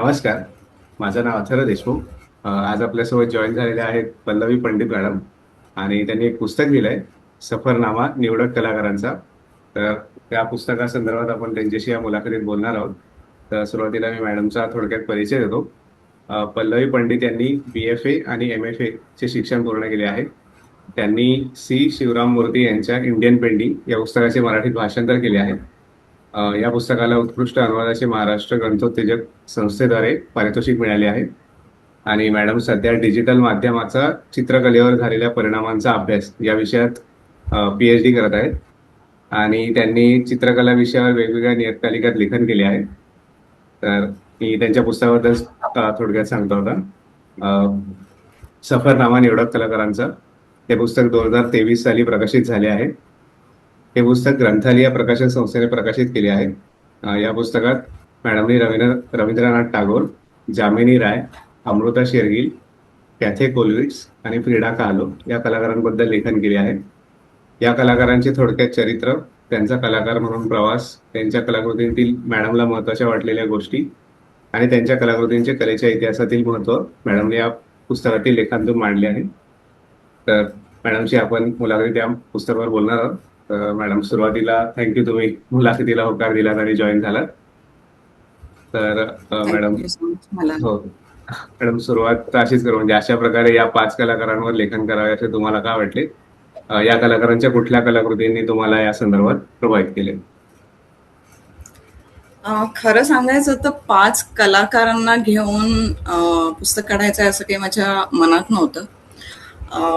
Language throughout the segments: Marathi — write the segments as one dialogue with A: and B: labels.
A: नमस्कार. माझं नाव अथर्व देशमुख. आज आपल्यासोबत जॉईन झालेले आहेत पल्लवी पंडित मॅडम आणि त्यांनी एक पुस्तक लिहिलंय, सफरनामा निवडक कलाकारांचा. तर त्या पुस्तकासंदर्भात आपण त्यांच्याशी या मुलाखतीत बोलणार आहोत. तर सुरुवातीला मी मॅडमचा थोडक्यात परिचय देतो. पल्लवी पंडित यांनी BFA आणि MFA चे शिक्षण पूर्ण केले आहे. त्यांनी शिवराम मूर्ती यांच्या इंडियन पेंटिंग या पुस्तकाचे मराठीत भाषांतर केले आहे. या पुस्तकाला उत्कृष्ट अनुवादाचे महाराष्ट्र ग्रंथोत्तेजक संस्थेद्वारे पारितोषिक मिळाले आहे. आणि मॅडम सध्या डिजिटल माध्यमाचा चित्रकलेवर झालेल्या परिणामांचा अभ्यास या विषयात PhD करत आहेत. आणि त्यांनी चित्रकला विषयावर वेगवेगळ्या नियतकालिकात लेखन केले आहे. तर मी त्यांच्या पुस्तकाबद्दल थोडक्यात सांगतो होता. सफरनामा निवडक कलाकारांचा हे पुस्तक 2023 साली प्रकाशित झाले आहे. हे पुस्तक ग्रंथालय प्रकाशन संस्थेने प्रकाशित केले आहे. या पुस्तकात मॅडमनी रवींद्रनाथ टागोर, जामिनी राय, अमृता शेरगिल, कॅथे कोलविट्स आणि फ्रीडा kahlo या कलाकारांबद्दल लेखन केले आहे. या कलाकारांचे थोडक्यात चरित्र, त्यांचा कलाकार म्हणून प्रवास, त्यांच्या कलाकृतींतील मॅडमला महत्त्वाच्या वाटलेल्या गोष्टी आणि त्यांच्या कलाकृतींचे कलेच्या इतिहासातील महत्त्व मॅडमने या पुस्तकातील लेखांतून मांडले आहे. तर मॅडमशी आपण मुलाखतीत या पुस्तकावर बोलणार आहोत. मॅडम, सुरुवातीला थँक्यू, तुम्ही मुलाखतीला होकार दिलात आणि जॉईन झालात. तर मॅडम, हो मॅडम, सुरुवात अशीच करू, म्हणजे अशा प्रकारे या 5 कलाकारांवर लेखन करावे असे तुम्हाला का वाटले? या कलाकारांच्या कुठल्या कलाकृतींनी तुम्हाला या संदर्भात प्रभावित केले?
B: खरं सांगायचं तर 5 कलाकारांना घेऊन पुस्तक काढायचं असं काही माझ्या मनात नव्हतं.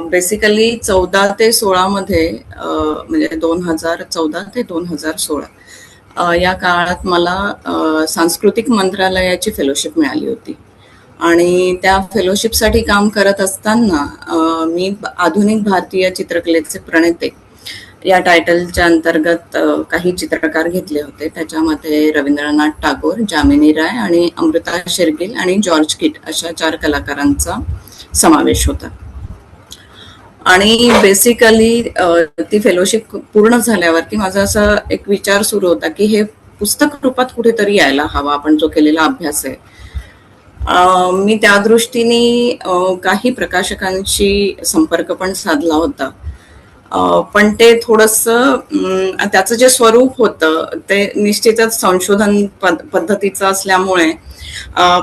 B: बेसिकली 14 ते 16 मध्ये म्हणजे 2014 ते 2016 या काळात मला सांस्कृतिक मंत्रालयाची फेलोशिप मिळाली होती. आणि त्या फेलोशिपसाठी काम करत असताना मी आधुनिक भारतीय चित्रकलेचे प्रणेते या टायटलच्या अंतर्गत काही चित्रकार घेतले होते. त्याच्यामध्ये रवींद्रनाथ टागोर, जामिनी राय आणि अमृता शेरगिल आणि जॉर्ज किट अशा 4 कलाकारांचा समावेश होता. आणि बेसिकली ती फेलोशिप पूर्ण झाल्यावरती माझा असा एक विचार सुरू होता की हे पुस्तक रूपात कुठेतरी यायला हवा, आपण जो केलेला अभ्यास आहे. मी त्या दृष्टीने काही प्रकाशकांशी संपर्क पण साधला होता. पण ते थोडंसं त्याचं जे स्वरूप होतं ते निश्चितच संशोधन पद्धतीचं असल्यामुळे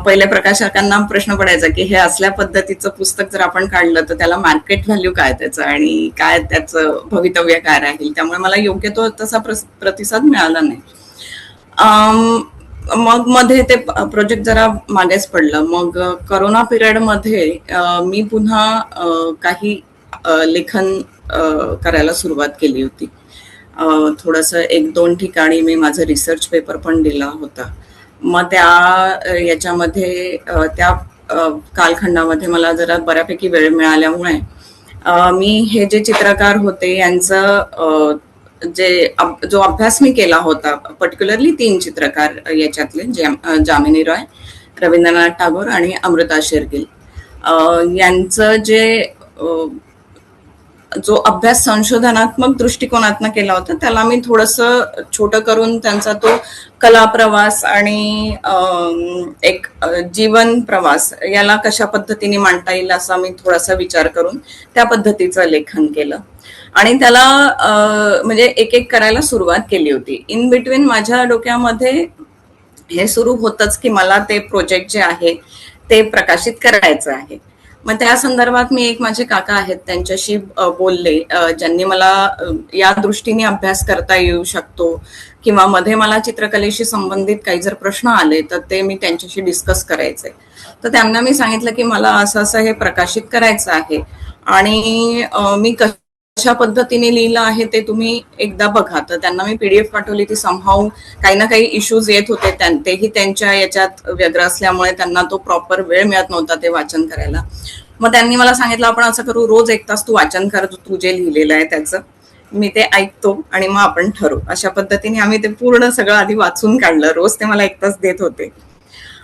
B: पहिल्या प्रकाशकांना प्रश्न पडायचा की हे असल्या पद्धतीचं पुस्तक जर आपण काढलं तर त्याला मार्केट व्हॅल्यू काय त्याचं आणि काय त्याचं भवितव्य काय राहील. त्यामुळे मला योग्य तो तसा प्रतिसाद मिळाला नाही. मग मध्ये ते प्रोजेक्ट जरा मागेच पडलं. मग करोना पिरियडमध्ये मी पुन्हा काही लेखन करायला सुरुवात केली होती. थोडंसं 1-2 ठिकाणी मी माझं रिसर्च पेपर पण दिला होता. मग त्या याच्यामध्ये त्या कालखंडामध्ये मला जरा बऱ्यापैकी वेळ मिळाल्यामुळे मी हे जे चित्रकार होते यांचं जो अभ्यास मी केला होता, पर्टिक्युलरली 3 चित्रकार याच्यातले, जामिनी रॉय, रवींद्रनाथ टागोर आणि अमृता शेरगिल यांचं जो अभ्यास संशोधनात्मक दृष्टिकोनातनं केला होता त्याला मी थोडंसं छोटं करून त्यांचा तो कला प्रवास आणि एक जीवन प्रवास याला कशा पद्धतीने मांडता येईल असा मी थोडासा विचार करून त्या पद्धतीचं लेखन केलं. आणि त्याला म्हणजे एक करायला सुरुवात केली होती. इन बिटवीन माझ्या डोक्यामध्ये हे सुरू होतच की मला ते प्रोजेक्ट जे आहे ते प्रकाशित करायचं आहे. मग त्या संदर्भात मी माझे काका आहेत त्यांच्याशी बोलले, ज्यांनी मला या दृष्टीने अभ्यास करता येऊ शकतो किंवा मध्ये मला चित्रकलेशी संबंधित काही जर प्रश्न आले तर ते मी त्यांच्याशी डिस्कस करायचे. तर त्यांना मी सांगितलं की मला असं हे प्रकाशित करायचं आहे आणि मी कशा पद्धतीने लिहिलं आहे ते तुम्ही एकदा बघा. तर त्यांना मी PDF पाठवली. ती समहाऊ काही ना काही इश्यूज येत होते, तेही त्यांच्या याच्यात व्यग्र असल्यामुळे त्यांना तो प्रॉपर वेळ मिळत नव्हता ते वाचन करायला. मग त्यांनी मला सांगितलं आपण असं करू, रोज 1 तास तू वाचन कर, तू जे लिहिलेलं आहे त्याचं, मी ते ऐकतो आणि मग आपण ठरवू. अशा पद्धतीने आम्ही ते पूर्ण सगळं आधी वाचून काढलं. रोज ते मला 1 तास देत होते.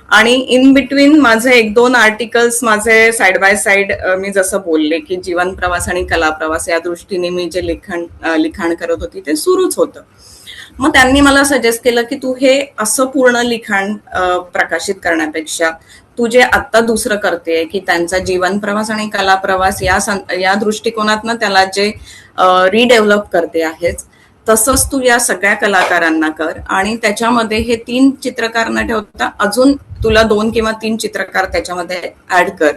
B: आणि इन बिटवीन माझे 1-2 आर्टिकल्स माझे साइड बाय साइड मी जसं बोलले की जीवन प्रवास आणि कला प्रवास या दृष्टीने मी जे लिखाण करत होती ते सुरूच होतं. मग त्यांनी मला सजेस्ट केलं की तू हे असं पूर्ण लिखाण प्रकाशित करण्यापेक्षा तू जे आत्ता दुसरं करते की त्यांचा जीवन प्रवास आणि कला प्रवास या दृष्टिकोनातनं त्याला जे रिडेव्हलप करते आहेस, तसंच तू या सगळ्या कलाकारांना कर आणि त्याच्यामध्ये हे 3 चित्रकार न ठेवता अजून तुला 2 किंवा 3 चित्रकार त्याच्यामध्ये ऍड कर,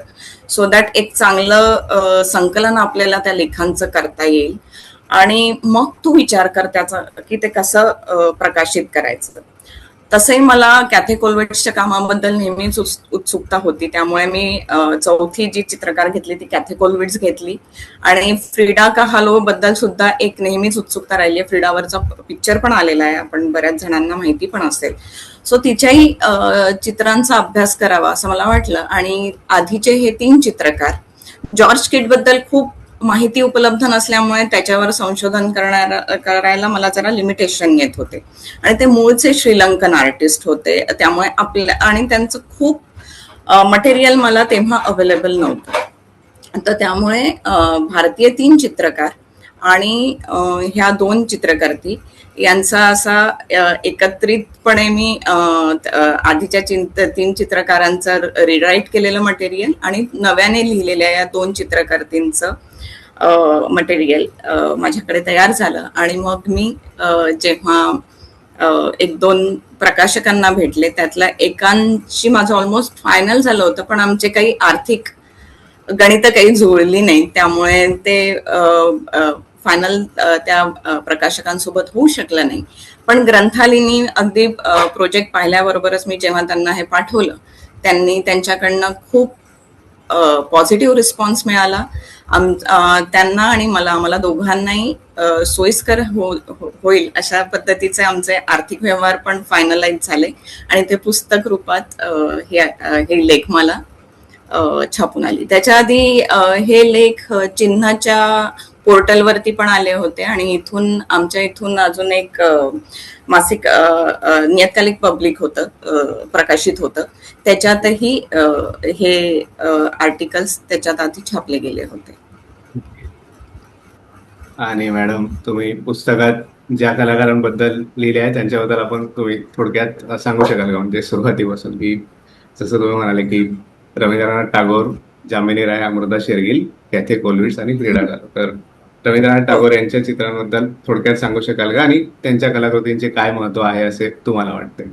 B: सो दॅट एक चांगलं संकलन आपल्याला त्या लेखांचं करता येईल आणि मग तू विचार कर त्याचा की ते कसं प्रकाशित करायचं. तसंही मला कॅथे कोलवेट्सच्या कामाबद्दल नेहमीच उत्सुकता होती, त्यामुळे मी चौथी जी चित्रकार घेतली ती कॅथे कोलवेट्स घेतली. आणि फ्रीडा काहालो बद्दल सुद्धा एक नेहमीच उत्सुकता राहिली आहे. फ्रीडावरचा पिक्चर पण आलेला आहे, आपण बऱ्याच जणांना माहिती पण असेल. सो तिच्याही चित्रांचा अभ्यास करावा असं मला वाटलं. आणि आधीचे हे 3 चित्रकार, जॉर्ज किट बद्दल खूप माहिती उपलब्ध नसल्यामुळे त्याच्यावर संशोधन करायला मला जरा लिमिटेशन येत होते. आणि ते मूळचे श्रीलंकन आर्टिस्ट होते, त्यामुळे आणि त्यांचं खूप मटेरियल मला तेव्हा अवेलेबल नव्हतं. तर त्यामुळे भारतीय 3 चित्रकार आणि ह्या 2 चित्रकर्ती यांचा असा एकत्रितपणे मी आधीच्या 3 चित्रकारांचं रिराईट केलेलं मटेरियल आणि नव्याने लिहिलेल्या या 2 चित्रकर्तींचं मटेरियल माझ्याकडे तयार झालं. आणि मग मी जेव्हा 1-2 प्रकाशकांना भेटले, त्यातल्या एकांशी माझं ऑलमोस्ट फायनल झालं होतं, पण आमचे काही आर्थिक गणित काही जुळली नाही, त्यामुळे ते फायनल त्या प्रकाशकांसोबत होऊ शकलं नाही. पण ग्रंथालीनी अगदी प्रोजेक्ट पाहिल्याबरोबरच मी जेव्हा त्यांना हे पाठवलं, त्यांनी त्यांच्याकडनं खूप पॉझिटिव्ह रिस्पॉन्स मिळाला. त्यांना आणि आम्हाला दोघांनाही सोयीस्कर होईल अशा पद्धतीचे आमचे आर्थिक व्यवहार पण फायनलाइज झाले आणि ते पुस्तक रूपात हे लेख मला छापून आली. त्याच्या आधी हे लेख चिन्हाच्या पोर्टलवरती पण आले होते आणि आमच्या इथून अजून एक मासिक नियतकालिक पब्लिक होतं, प्रकाशित होतं, त्याच्यातही हे आर्टिकल्स त्याच्यात आधी छापले गेले होते.
A: आणि मॅडम, तुम्ही पुस्तकात ज्या कलाकारांबद्दल लिहिले आहे त्यांच्याबद्दल तुम्ही थोडक्यात सांगू शकाल का? म्हणजे सुरुवातीपासून, की जसं तुम्ही म्हणाले की रवींद्रनाथ टागोर, जामिनी राय, अमृता शेरगिल, कॅथे कोलविट्स आणि फ्रीडा काहालो, तर रवींद्रनाथ टागोर यांच्या चित्रांबद्दल थोडक्यात सांगू शकाल का आणि त्यांच्या कलाकृतींचे काय महत्व आहे असे तुम्हाला वाटते?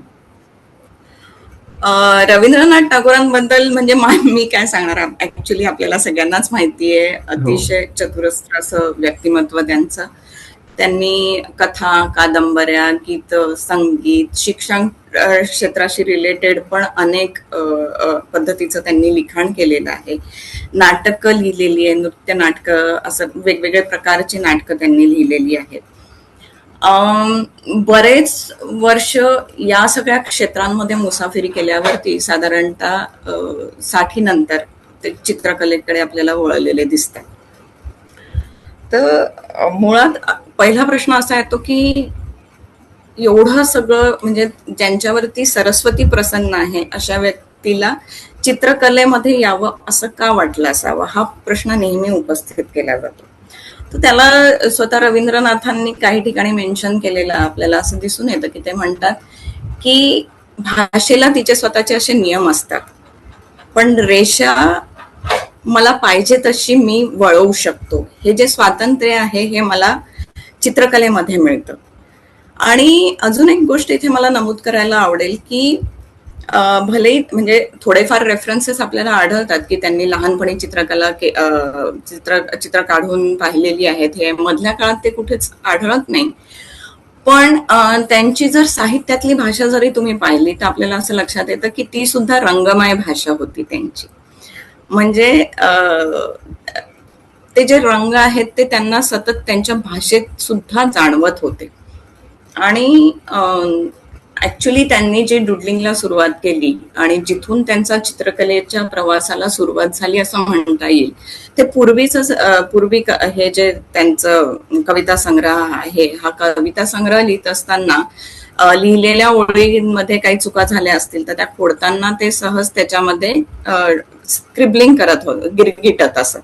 B: रवींद्रनाथ टागोरांबद्दल म्हणजे मी काय सांगणार, ऍक्च्युली आपल्याला सगळ्यांनाच माहिती आहे, अतिशय चतुरस्र असं व्यक्तिमत्व त्यांचं. त्यांनी कथा, कादंबऱ्या, गीत, संगीत, शिक्षण क्षेत्राशी रिलेटेड पण अनेक पद्धतीचं त्यांनी लिखाण केलेलं आहे. नाटकं लिहिलेली आहे, नृत्य नाटकं, असं वेगवेगळ्या प्रकारची नाटकं त्यांनी लिहिलेली आहेत. बरेच वर्ष या सगळ्या क्षेत्रांमध्ये मुसाफिरी केल्यावरती साधारणतः 60 नंतर ते चित्रकलेकडे आपल्याला वळलेले दिसतात. तर मुळात पहिला प्रश्न असा येतो की एवढं सगळं, म्हणजे ज्यांच्यावरती सरस्वती प्रसन्न आहे अशा व्यक्तीला चित्रकलेमध्ये यावं असं का वाटलं असावं, हा प्रश्न नेहमी उपस्थित केला जातो. तर त्याला स्वतः रवींद्रनाथांनी काही ठिकाणी मेन्शन केलेलं आपल्याला असं दिसून येतं की ते म्हणतात की भाषेला तिचे स्वतःचे असे नियम असतात, पण रेषा मला पाहिजे तशी मी वळवू शकतो. हे जे स्वातंत्र्य आहे हे मला चित्रकलेमध्ये मिळतं. आणि अजून एक गोष्ट इथे मला नमूद करायला आवडेल की भले म्हणजे थोडेफार रेफरन्सेस आपल्याला आढळतात की त्यांनी लहानपणी चित्र काढून पाहिलेली आहेत, हे मधल्या काळात ते कुठेच आढळत नाही. पण त्यांची जर साहित्यातली भाषा जरी तुम्ही पाहिली तर आपल्याला असं लक्षात येतं की ती सुद्धा रंगमय भाषा होती त्यांची. म्हणजे ते जे रंग आहेत ते त्यांना सतत त्यांच्या भाषेत सुद्धा जाणवत होते. आणि ऍक्च्युली त्यांनी जे डुडलिंगला सुरुवात केली आणि जिथून त्यांचा चित्रकलेच्या प्रवासाला सुरुवात झाली असं म्हणता येईल, ते पूर्वी हे जे त्यांचं कविता संग्रह आहे, हा कविता संग्रह लिहित असताना लिहिलेल्या ओळींमध्ये काही चुका झाल्या असतील तर त्या खोडताना ते सहज त्याच्यामध्ये स्क्रिबलिंग करत होत, गिरगिटत असत.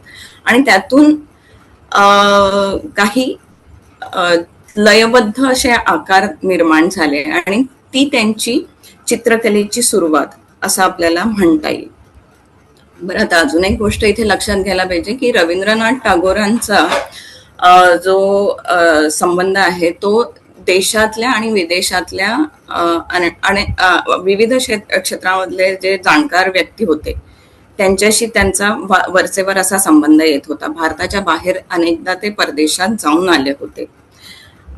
B: आणि त्यातून काही लयबद्ध असे आकार निर्माण झाले आणि ती त्यांची चित्रकलेची सुरुवात असं आपल्याला म्हणता येईल. बरं, आता अजून एक गोष्ट इथे लक्षात घ्यायला पाहिजे की रवींद्रनाथ टागोरांचा जो संबंध आहे तो देशातल्या आणि विदेशातल्या आणि विविध क्षेत्रामधले जे जाणकार व्यक्ती होते त्यांच्याशी त्यांचा वरचेवर असा संबंध येत होता. भारताच्या बाहेर अनेकदा ते परदेशात जाऊन आले होते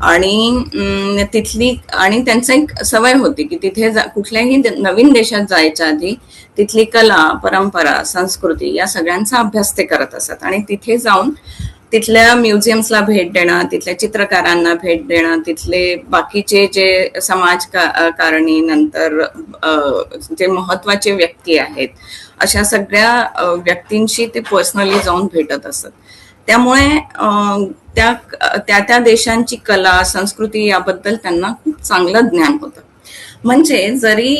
B: आणि तिथली आणि त्यांचं एक सवय होती की तिथे कुठल्याही नवीन देशात जायच्या आधी तिथली कला, परंपरा, संस्कृती या सगळ्यांचा अभ्यास ते करत असत आणि तिथे जाऊन तिथल्या म्युझियम्सला भेट देणं, तिथल्या चित्रकारांना भेट देणं, तिथले बाकीचे जे समाजकारणी नंतर जे महत्वाचे व्यक्ती आहेत अशा सगळ्या व्यक्तींशी ते पर्सनली जाऊन भेटत असत. त्यामुळे त्या देशांची कला, संस्कृती याबद्दल त्यांना खूप चांगलं ज्ञान होतं. म्हणजे जरी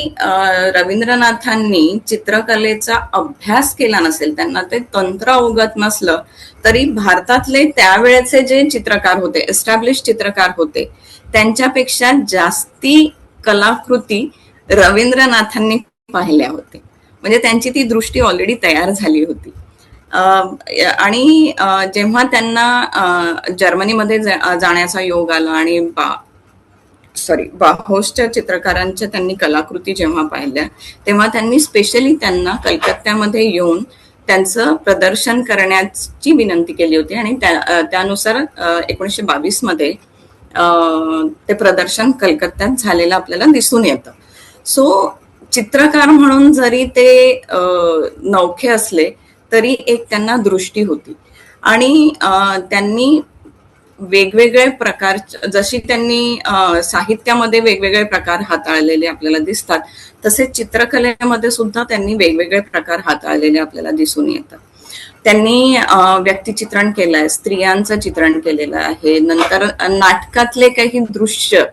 B: रवींद्रनाथांनी चित्रकलेचा अभ्यास केला नसेल, त्यांना ते तंत्र अवगत नसलं, तरी भारतातले त्यावेळेचे जे चित्रकार होते, एस्टॅब्लिश चित्रकार होते, त्यांच्यापेक्षा जास्ती कलाकृती रवींद्रनाथांनी पाहिल्या होत्या. म्हणजे त्यांची ती दृष्टी ऑलरेडी तयार झाली होती. आणि जेव्हा त्यांना जर्मनीमध्ये जाण्याचा योग आला आणि बाहोसच्या चित्रकारांच्या त्यांनी कलाकृती जेव्हा पाहिल्या तेव्हा त्यांनी स्पेशली त्यांना कलकत्त्यामध्ये येऊन त्यांचं प्रदर्शन करण्याची विनंती केली होती आणि त्यानुसार 1922 मध्ये ते प्रदर्शन कलकत्त्यात झालेलं आपल्याला दिसून येतं. सो चित्रकार म्हणून जरी ते नवखे असले तरी एक त्यांना दृष्टी होती आणि त्यांनी वेगवेगळे प्रकार, जशी त्यांनी साहित्यामध्ये वेगवेगळे प्रकार हाताळलेले आपल्याला दिसतात तसे चित्रकलेमध्ये सुद्धा त्यांनी वेगवेगळे प्रकार हाताळलेले आपल्याला दिसून येतात. त्यांनी व्यक्तिचित्रण केलंय, स्त्रियांचं चित्रण केलेलं आहे, नंतर नाटकातले काही दृश्य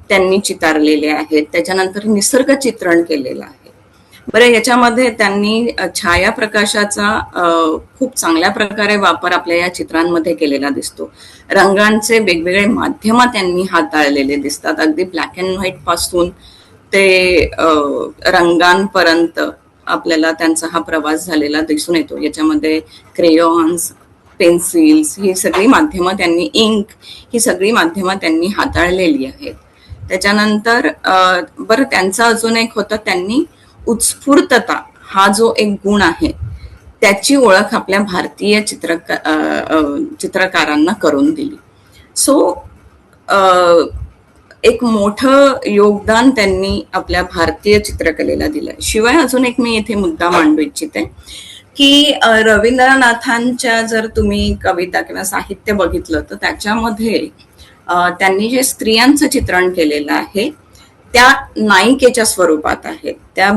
B: त्यांनी चितारलेले आहेत, त्याच्यानंतर निसर्ग चित्रण केलेलं आहे. बरं, याच्यामध्ये त्यांनी छायाप्रकाशाचा खूप चांगल्या प्रकारे वापर आपल्या या चित्रांमध्ये केलेला दिसतो. रंगांचे वेगवेगळे माध्यम त्यांनी हाताळलेले दिसतात. अगदी ब्लॅक अँड व्हाईट पासून ते रंगांपर्यंत आपल्याला त्यांचा हा प्रवास झालेला दिसून येतो. याच्यामध्ये क्रेयॉन्स, पेन्सिल्स ही सगळी माध्यमं त्यांनी, इंक ही सगळी माध्यमं त्यांनी हाताळलेली आहेत. त्याच्यानंतर बरं, त्यांचं अजून एक होतं, त्यांनी उत्स्फूर्तता हा जो एक गुण आहे त्याची ओळख आपल्या भारतीय चित्रकारांना करून दिली. सो एक मोठं योगदान त्यांनी आपल्या भारतीय चित्रकलेला दिलंय. शिवाय अजून एक मी इथे मुद्दा मांडू इच्छिते की रवींद्रनाथांच्या जर तुम्ही कविता किंवा साहित्य बघितलं तर त्याच्यामध्ये त्यांनी जे स्त्रियांचं चित्रण केलेलं आहे त्या नायिकेच्या स्वरूपात आहेत, त्या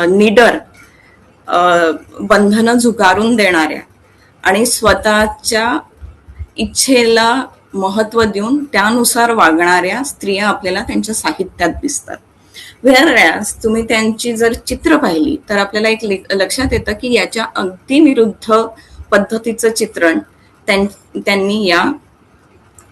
B: निडर, बंधनं झुगारून देणाऱ्या आणि स्वतःच्या इच्छेला महत्व देऊन त्यानुसार वागणाऱ्या स्त्रिया आपल्याला त्यांच्या साहित्यात दिसतात. व्हेअरएज तुम्ही त्यांची जर चित्र पाहिली तर आपल्याला एक लक्षात येतं की याच्या अगदी विरुद्ध पद्धतीचं चित्रण त्यांनी या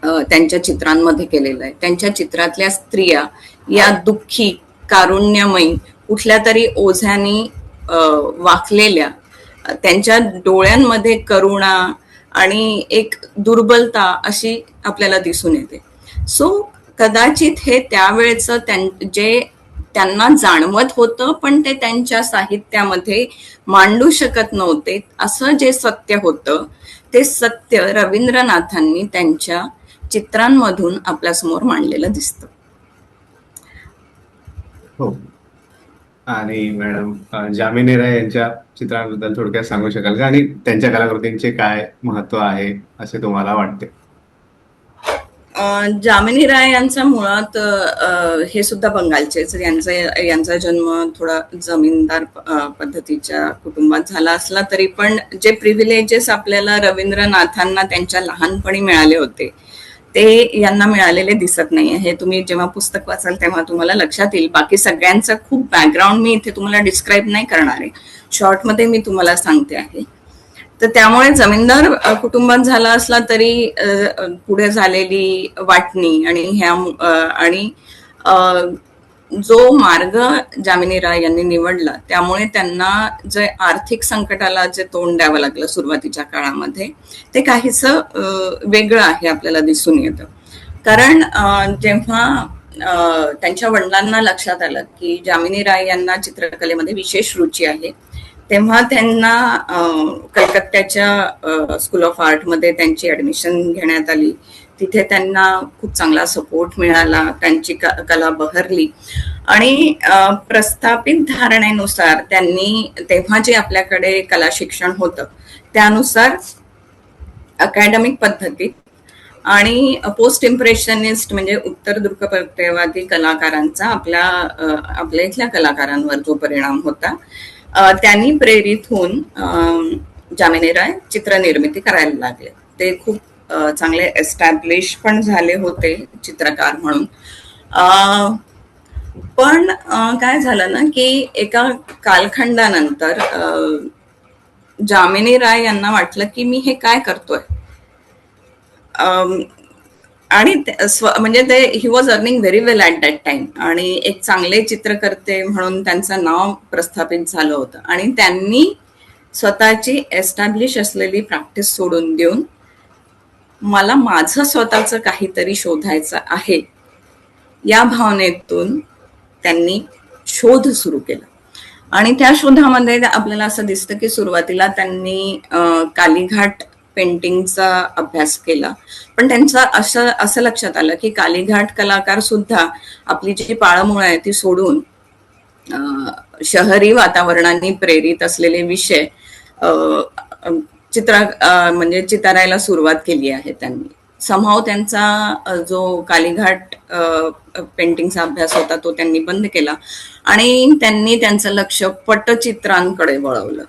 B: त्यांच्या चित्रांमध्ये केलेलं आहे. त्यांच्या चित्रातल्या स्त्रिया या दुःखी, कारुण्यमयी, कुठल्या तरी ओझ्यानी वाकलेल्या, त्यांच्या डोळ्यांमध्ये करुणा आणि एक दुर्बलता अशी आपल्याला दिसून येते. सो कदाचित हे त्यावेळेचं जे त्यांना जाणवत होतं पण ते त्यांच्या साहित्यामध्ये मांडू शकत नव्हते असं जे सत्य होतं ते सत्य रवींद्रनाथांनी त्यांच्या चित्रांमधून आपल्यासमोर मांडलेलं दिसतं.
A: हो. आणि मॅडम, जामिनी राय यांच्या चित्रांबद्दल थोडक्यात सांगू शकाल का आणि त्यांच्या कलाकृतींचे काय महत्व आहे असे तुम्हाला वाटते?
B: जामिनी राय यांचा मुळात हे सुद्धा बंगालचेच. यांचा जन्म थोडा जमीनदार पद्धतीच्या कुटुंबात झाला असला तरी पण जे प्रिव्हिलेजेस आपल्याला रवींद्रनाथांना त्यांच्या लहानपणी मिळाले होते ते यांना मिळालेले दिसत नाहीये. हे तुम्ही जेव्हा पुस्तक वाचाल तेव्हा तुम्हाला लक्षात येईल. बाकी सगळ्यांचं खूप बॅकग्राऊंड मी इथे तुम्हाला डिस्क्राईब नाही करणार आहे, शॉर्टमध्ये मी तुम्हाला सांगते आहे. तर त्यामुळे जमीनदार कुटुंबात झाला असला तरी पुढे झालेली वाटणी आणि आणि अ, जो मार्ग जामिनी राय यांनी निवडला त्यामुळे त्यांना जे आर्थिक संकटाला जे तोंड द्यावं लागलं सुरुवातीच्या काळामध्ये ते काहीस वेगळं आहे आपल्याला दिसून येतं. कारण जेव्हा त्यांच्या वडिलांना लक्षात आलं की जामिनी राय यांना चित्रकलेमध्ये विशेष रुची आहे, तेव्हा त्यांना कलकत्त्याच्या स्कूल ऑफ आर्टमध्ये त्यांची ऍडमिशन घेण्यात आली. तिथे त्यांना खूप चांगला सपोर्ट मिळाला, त्यांची कला बहरली आणि प्रस्थापित धारणेनुसार त्यांनी तेव्हा जे आपल्याकडे कला शिक्षण होतं त्यानुसार अकॅडमिक पद्धतीत आणि पोस्ट इम्प्रेशनिस्ट म्हणजे उत्तर दृक्पथवादी कलाकारांचा आपल्या इथल्या कलाकारांवर जो परिणाम होता, त्यांनी प्रेरित होऊन जामिनी राय चित्रनिर्मिती करायला लागले. ते खूप चांगले एस्टॅब्लिश पण झाले होते चित्रकार म्हणून. पण काय झालं ना की एका कालखंडानंतर जामिनी राय यांना वाटलं की मी हे काय करतोय, आणि म्हणजे ते he was earning very well at that time आणि एक चांगले चित्रकर्ते म्हणून त्यांचं नाव प्रस्थापित झालं होतं आणि त्यांनी स्वतःची एस्टॅब्लिश असलेली प्रॅक्टिस सोडून देऊन मला माझं स्वतःचं काहीतरी शोधायचं आहे या भावनेतून त्यांनी शोध सुरू केला. आणि त्या शोधामध्ये आपल्याला असं दिसतं की सुरुवातीला त्यांनी कालीघाट पेंटिंगचा अभ्यास केला, पण त्यांचं असं लक्षात आलं की कालीघाट कलाकार सुद्धा आपली जी पाळमुळं आहे ती सोडून शहरी वातावरणाने प्रेरित असलेले विषय म्हणजे चितारायला सुरुवात केली आहे त्यांनी. समहाव त्यांचा जो कालीघाट पेंटिंगचा अभ्यास होता तो त्यांनी बंद केला आणि त्यांनी त्यांचं लक्ष पटचित्रांकडे वळवलं.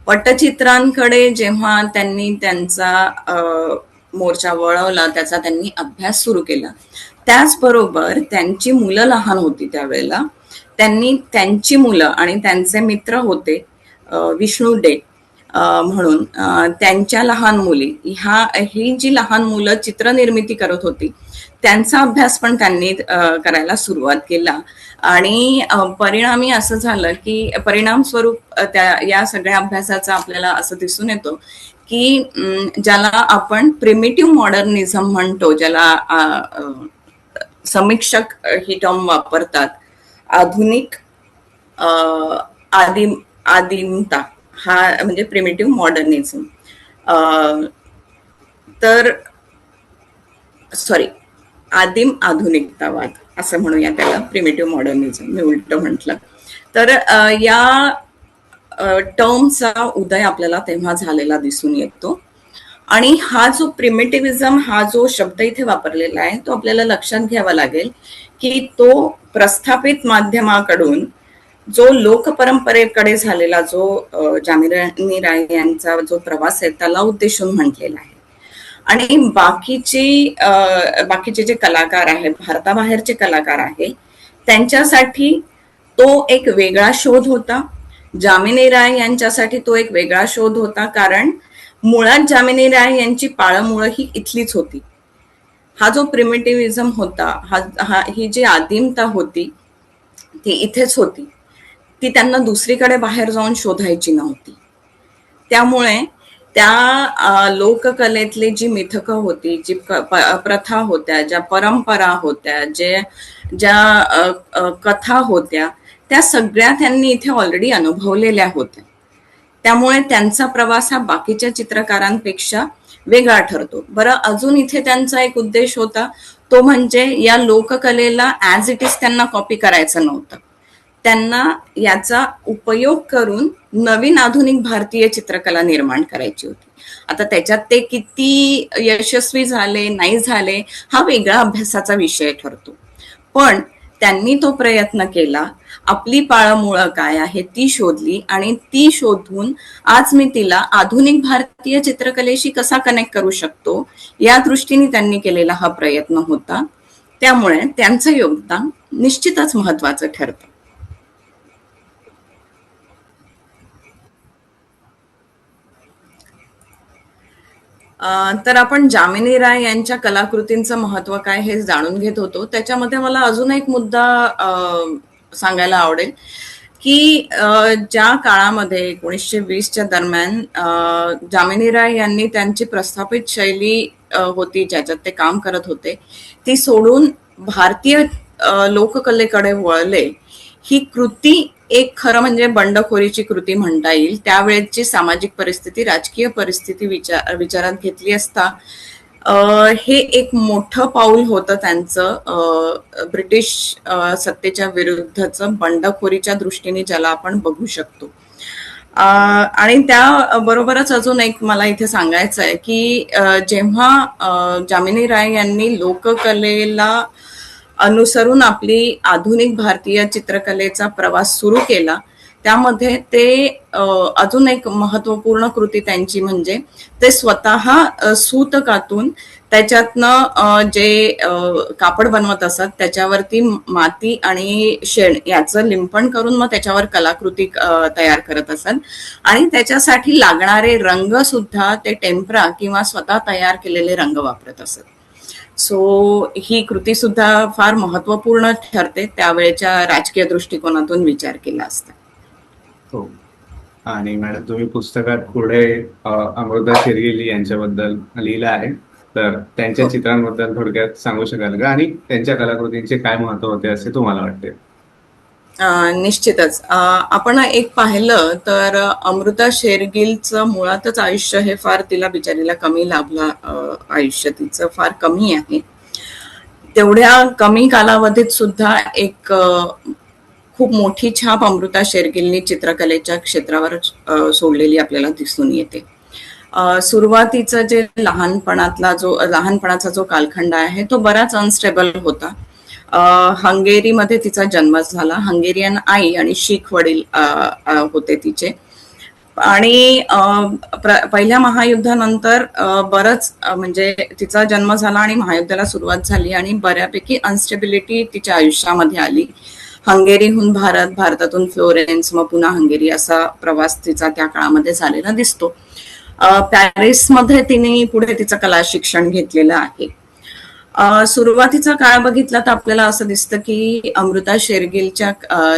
B: पटचित्रांकडे जेव्हा त्यांनी त्यांचा मोर्चा वळवला, त्याचा त्यांनी अभ्यास सुरू केला. त्याचबरोबर त्यांची मुलं लहान होती त्यावेळेला, त्यांनी त्यांची मुलं आणि त्यांचे मित्र होते विष्णू डे म्हणून, त्यांच्या लहान मुली ही जी लहान मुलं चित्रनिर्मिती करत होती त्यांचा अभ्यास पण त्यांनी करायला सुरुवात केला. आणि परिणामी असं झालं की परिणाम स्वरूप या सगळ्या अभ्यासाचा आपल्याला असं दिसून येतो की ज्याला आपण प्रिमिटिव्ह मॉडर्निझम म्हणतो, ज्याला समीक्षक ही टर्म वापरतात, आधुनिक आदिमता, हा म्हणजे प्रिमिटिव्ह मॉडर्निझम. तर आदिम आधुनिकतावाद असं म्हणूया त्याला, प्रिमिटिव्ह मॉडर्निझम मी उलट म्हटलं. तर या टर्मचा उदय आपल्याला तेव्हा झालेला दिसून येतो. आणि हा जो प्रिमिटिव्हिझम हा जो शब्द इथे वापरलेला आहे तो आपल्याला लक्षात घ्यावा लागेल की तो प्रस्थापित माध्यमाकडून जो लोकपरंपरेकडे झालेला जो जामिनी राय यांचा जो प्रवास आहे त्याला उद्देशून म्हटलेला आहे. आणि बाकीचे जे कलाकार आहेत, भारताबाहेरचे कलाकार आहेत, त्यांच्यासाठी तो एक वेगळा शोध होता. जामिनी राय यांच्यासाठी तो एक वेगळा शोध होता, कारण मुळात जामिनी राय यांची पाळमुळं ही इथलीच होती. हा जो प्रिमिटिव्हिझम होता, ही जी आदिमता होती ती इथेच होती, ती त्यांना दुसरीकडे बाहेर जाऊन शोधायची नव्हती. त्यामुळे त्या लोककलेतली जी मिथकं होती, जी प्रथा होत्या, ज्या परंपरा होत्या, ज्या कथा होत्या, त्या सगळ्या त्यांनी इथे ऑलरेडी अनुभवलेल्या होत्या. त्यामुळे त्यांचा प्रवास हा बाकीच्या चित्रकारांपेक्षा वेगळा ठरतो. बरं, अजून इथे त्यांचा एक उद्देश होता, तो म्हणजे या लोककलेला ऍज इट इज त्यांना कॉपी करायचं नव्हतं. त्यांना याचा उपयोग करून नवीन आधुनिक भारतीय चित्रकला निर्माण करायची होती. आता त्याच्यात ते किती यशस्वी झाले नाही झाले हा वेगळा अभ्यासाचा विषय ठरतो, पण त्यांनी तो प्रयत्न केला. आपली पाळमुळं काय आहे ती शोधली आणि ती शोधून आज मी तिला आधुनिक भारतीय चित्रकलेशी कसा कनेक्ट करू शकतो या दृष्टीने त्यांनी केलेला हा प्रयत्न होता. त्यामुळे त्यांचं योगदान निश्चितच महत्वाचं ठरतं. तर आपण जामिनी राय यांच्या कलाकृतींचं महत्व काय हे जाणून घेत होतो. त्याच्यामध्ये मला अजून एक मुद्दा सांगायला आवडेल की ज्या काळामध्ये 1920च्या दरम्यान जामिनी राय यांनी त्यांची प्रस्थापित शैली होती ज्याच्यात ते काम करत होते ती सोडून भारतीय लोककलेकडे वळले. ही कृती एक खरं म्हणजे बंडखोरीची कृती म्हणता येईल. त्यावेळेची सामाजिक परिस्थिती, राजकीय परिस्थिती विचारात घेतली असता हे एक मोठं पाऊल होतं त्यांचं ब्रिटिश सत्तेच्या विरुद्धचं बंडखोरीच्या दृष्टीने ज्याला आपण बघू शकतो. आणि त्या बरोबरच अजून एक मला इथे सांगायचं आहे की जेव्हा जामिनी राय यांनी लोककलेला अनुसरून आपली आधुनिक भारतीय चित्रकलेचा प्रवास सुरू केला त्यामध्ये ते अजून एक महत्वपूर्ण कृती त्यांची म्हणजे ते स्वतः सूतकातून त्याच्यातनं जे कापड बनवत असत त्याच्यावरती माती आणि शेण याचं लिंपण करून मग त्याच्यावर कलाकृती तयार करत असत आणि त्याच्यासाठी लागणारे रंग सुद्धा ते टेम्परा किंवा स्वतः तयार केलेले रंग वापरत असत. सो ही कृती सुद्धा फार महत्वपूर्ण ठरते त्यावेळेच्या राजकीय दृष्टिकोनातून विचार केला असता.
A: हो. आणि मॅडम तुम्ही पुस्तकात पुढे अमृता शेरगिल यांच्याबद्दल लिहिलं आहे, तर त्यांच्या
B: हो.
A: चित्रांबद्दल थोडक्यात सांगू शकाल का आणि त्यांच्या कलाकृतींचे काय महत्व होते असे तुम्हाला वाटते?
B: निश्चितच आपण एक पाहिलं तर अमृता शेरगिलचं मुळातच आयुष्य हे फार तिला बिचारीला कमी लाभलं. आयुष्य तिचं फार कमी आहे. तेवढ्या कमी कालावधीत सुद्धा एक खूप मोठी छाप अमृता शेरगिलनी चित्रकलेच्या क्षेत्रावर सोडलेली आपल्याला दिसून येते. सुरुवातीचं जे लहानपणाचा जो कालखंड आहे तो बराच अनस्टेबल होता. हंगेरीमध्ये तिचा जन्म झाला. हंगेरियन आई आणि शीख वडील होते तिचे आणि पहिल्या महायुद्धानंतर बरंच म्हणजे तिचा जन्म झाला आणि महायुद्धाला सुरुवात झाली आणि बऱ्यापैकी अनस्टेबिलिटी तिच्या आयुष्यामध्ये आली. हंगेरीहून भारतातून फ्लोरेन्स मग पुन्हा हंगेरी असा प्रवास तिचा त्या काळामध्ये झालेला दिसतो. पॅरिसमध्ये तिने पुढे तिचं कला शिक्षण घेतलेलं आहे. सुरुवातीचा काळ बघितला तर आपल्याला असं दिसतं की अमृता शेरगिलच्या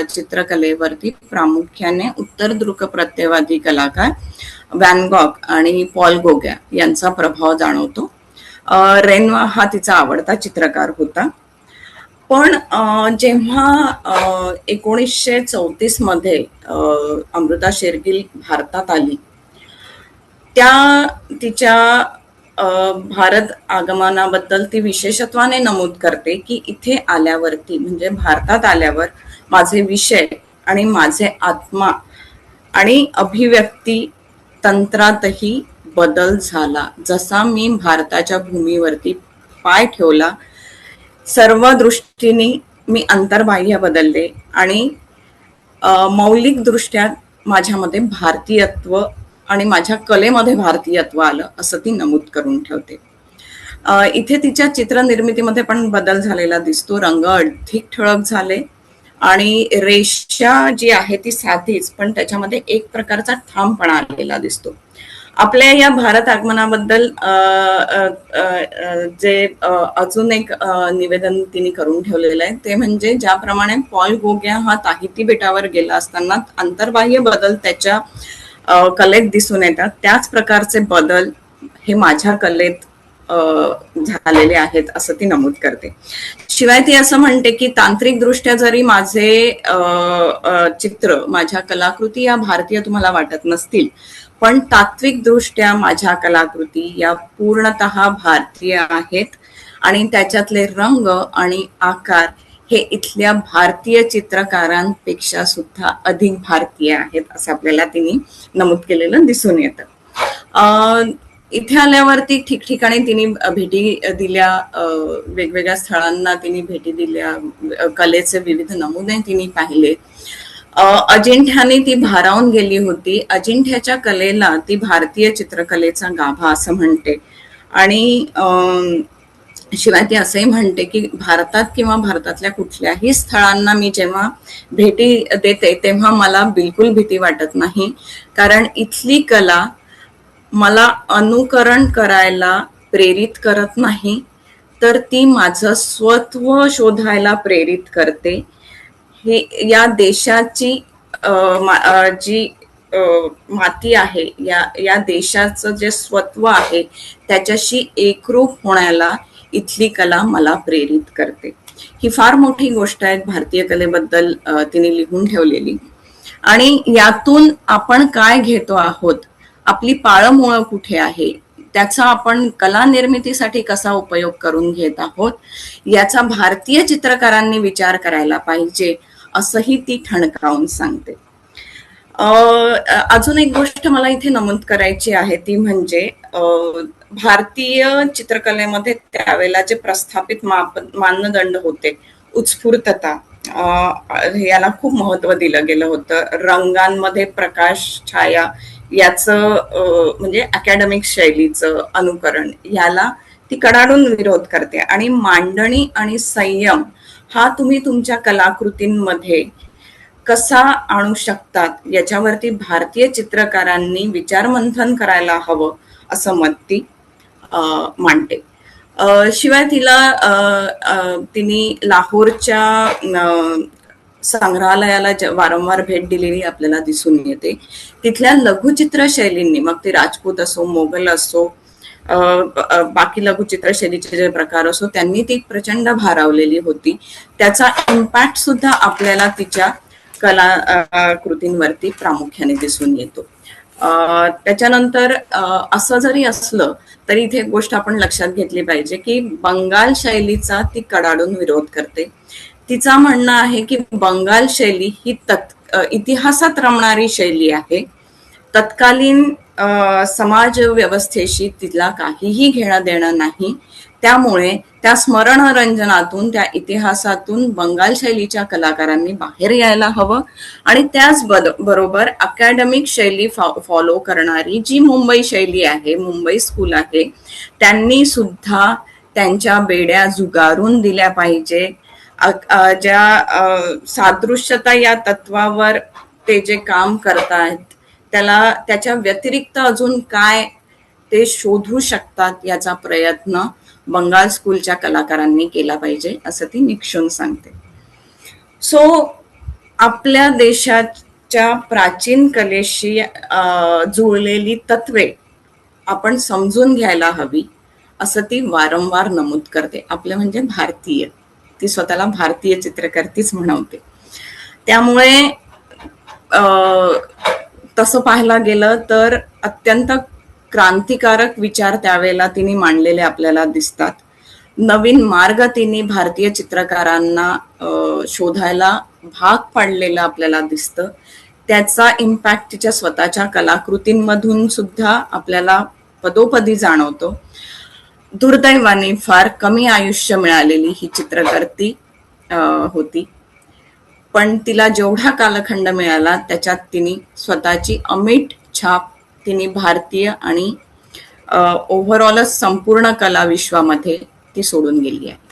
B: चित्रकलेवरती प्रामुख्याने उत्तर दृक प्रत्ययवादी कलाकार व्हॅन गॉग आणि पॉल गोग्या यांचा प्रभाव जाणवतो. रेनवा हा तिचा आवडता चित्रकार होता. पण जेव्हा 1934 मध्ये अमृता शेरगिल भारतात आली त्या तिच्या भारत आगमनाबद्दल ती विशेषत्वाने नमूद करते की इथे आल्यावरती म्हणजे भारतात आल्यावर माझे विषय आणि माझे आत्मा आणि अभिव्यक्ती तंत्रातही बदल झाला. जसा मी भारताच्या भूमीवरती पाय ठेवला सर्व दृष्टीने मी अंतर्बाह्य बदलले आणि मौलिक दृष्ट्या माझ्यामध्ये भारतीयत्व आणि माझ्या कलेमध्ये भारतीयत्व आलं असं ती नमूद करून ठेवते. इथे तिच्या चित्रनिर्मितीमध्ये पण बदल झालेला दिसतो. रंग अधिक ठळक झाले आणि रेषा जी आहे ती साधीच पण त्याच्यामध्ये एक प्रकारचा ठामपणा आलेला दिसतो. आपल्या या भारत आगमनाबद्दल जे अजून एक निवेदन तिने करून ठेवलेलं आहे ते म्हणजे ज्याप्रमाणे पॉल गोग्या हा ताहिती बेटावर गेला असताना अंतर्बाह्य बदल त्याच्या कलेत दिसून येतात त्याच प्रकारचे बदल हे माझ्या कलेत झालेले आहेत असं ती नमूद करते. शिवाय ती असं म्हणते की तांत्रिक दृष्ट्या जरी माझे चित्र माझ्या कलाकृती या भारतीय तुम्हाला वाटत नसतील पण तात्विक दृष्ट्या माझ्या कलाकृती या पूर्णतः भारतीय आहेत आणि त्याच्यातले रंग आणि आकार हे इथल्या भारतीय चित्रकारांपेक्षा सुद्धा अधिक भारतीय आहेत असं आपल्याला तिने नमूद केलेलं दिसून येतं. इथे आल्यावरती ठिकठिकाणी तिने भेटी दिल्या, वेगवेगळ्या स्थळांना तिने भेटी दिल्या, कलेचे विविध नमुने तिने पाहिले. अजिंठ्याने ती भारावून गेली होती. अजिंठ्याच्या कलेला ती भारतीय चित्रकलेचा गाभा असं म्हणते आणि शिवाय ती असंही म्हणते की भारतात किंवा भारतातल्या कुठल्याही स्थळांना मी जेव्हा भेटी देते तेव्हा मला बिलकुल भीती वाटत नाही कारण इथली कला मला अनुकरण करायला प्रेरित करत नाही, तर ती माझं स्वत्व शोधायला प्रेरित करते. ही या देशाची जी अ, माती आहे, या देशाचं जे स्वत्व आहे त्याच्याशी एकरूप होण्याला इथली कला मला प्रेरित करते. ही फार मोठी गोष्ट आहे भारतीय कलेबद्दल तिने लिहून ठेवलेली. आणि यातून आपण काय घेतो आहोत, आपली पाळंमुळं कुठे आहे, त्याचा आपण कला निर्मितीसाठी कसा उपयोग करून घेत आहोत, याचा भारतीय चित्रकारांनी विचार करायला पाहिजे, असंही ती ठणकावून सांगते. अजून एक गोष्ट मला इथे नमूद करायची आहे, ती म्हणजे भारतीय चित्रकलेमध्ये त्यावेळेला जे प्रस्थापित मानदंड होते, उत्स्फूर्तता, याला खूप महत्व दिलं गेलं होतं. रंगांमध्ये प्रकाश छाया याचं म्हणजे अकॅडमिक शैलीचं अनुकरण, याला ती कडाडून विरोध करते. आणि मांडणी आणि संयम हा तुम्ही तुमच्या कलाकृतींमध्ये कसा आणू शकतात याच्यावरती भारतीय चित्रकारांनी विचारमंथन करायला हवं, असं मत ती मांडते. शिवाय तिने लाहोरच्या संग्रहालयाला वारंवार भेट दिलेली आपल्याला दिसून येते. तिथल्या लघुचित्र शैलींनी, मग ते राजपूत असो, मोगल असो, बाकी लघुचित्र शैलीचे जे प्रकार असो, त्यांनी ती प्रचंड भारावलेली होती. त्याचा इम्पॅक्ट सुद्धा आपल्याला तिच्या कलाकृतींवरती प्रामुख्याने दिसून येतो. त्याच्यानंतर असं जरी असलं तरी इथे एक गोष्ट आपण लक्षात घेतली पाहिजे की बंगाल शैलीचा ती कडाडून विरोध करते. तिचं म्हणणं आहे की बंगाल शैली ही इतिहासात रमणारी शैली आहे. तत्कालीन समाज व्यवस्थेशी तिला काहीही घेणं देणं नाही. त्यामुळे त्या स्मरणरंजनातून, त्या इतिहासातून बंगाल शैलीच्या कलाकारांनी बाहेर यायला हवं. आणि त्याच बरोबर अकॅडमिक शैली फॉलो करणारी जी मुंबई शैली आहे, मुंबई स्कूल आहे, त्यांनी सुद्धा त्यांच्या बेड्या झुगारून दिल्या पाहिजे. ज्या सादृश्यता या तत्वावर ते जे काम करतायत, त्याच्या व्यतिरिक्त अजून काय ते शोधू शकतात याचा प्रयत्न बंगाल स्कूलच्या कलाकारांनी केला पाहिजे, असं ती निक्षून सांगते. सो आपल्या देशाच्या प्राचीन कलेशी जुळलेली तत्वे आपण समजून घ्यायला हवी, असं ती वारंवार नमूद करते. आपलं म्हणजे भारतीय, ती स्वतःला भारतीय चित्रकर्तीच म्हणवते. त्यामुळे तसं पाहायला गेलं तर अत्यंत क्रांतिकारक विचार त्यावेळेला तिने मांडलेले आपल्याला दिसतात. नवीन मार्ग तिने भारतीय चित्रकारांना शोधायला भाग पाडलेलं आपल्याला दिसतं. त्याचा इम्पॅक्ट तिच्या स्वतःच्या कलाकृतींमधून सुद्धा आपल्याला पदोपदी जाणवतो. दुर्दैवाने फार कमी आयुष्य मिळालेली ही चित्रकर्ती होती, पण तिला जेवढा कालखंड मिळाला त्याच्यात तिने स्वतःची अमिट छाप तिने भारतीय आणि ओव्हरऑलच संपूर्ण कला विश्वामध्ये ती सोडून गेली आहे.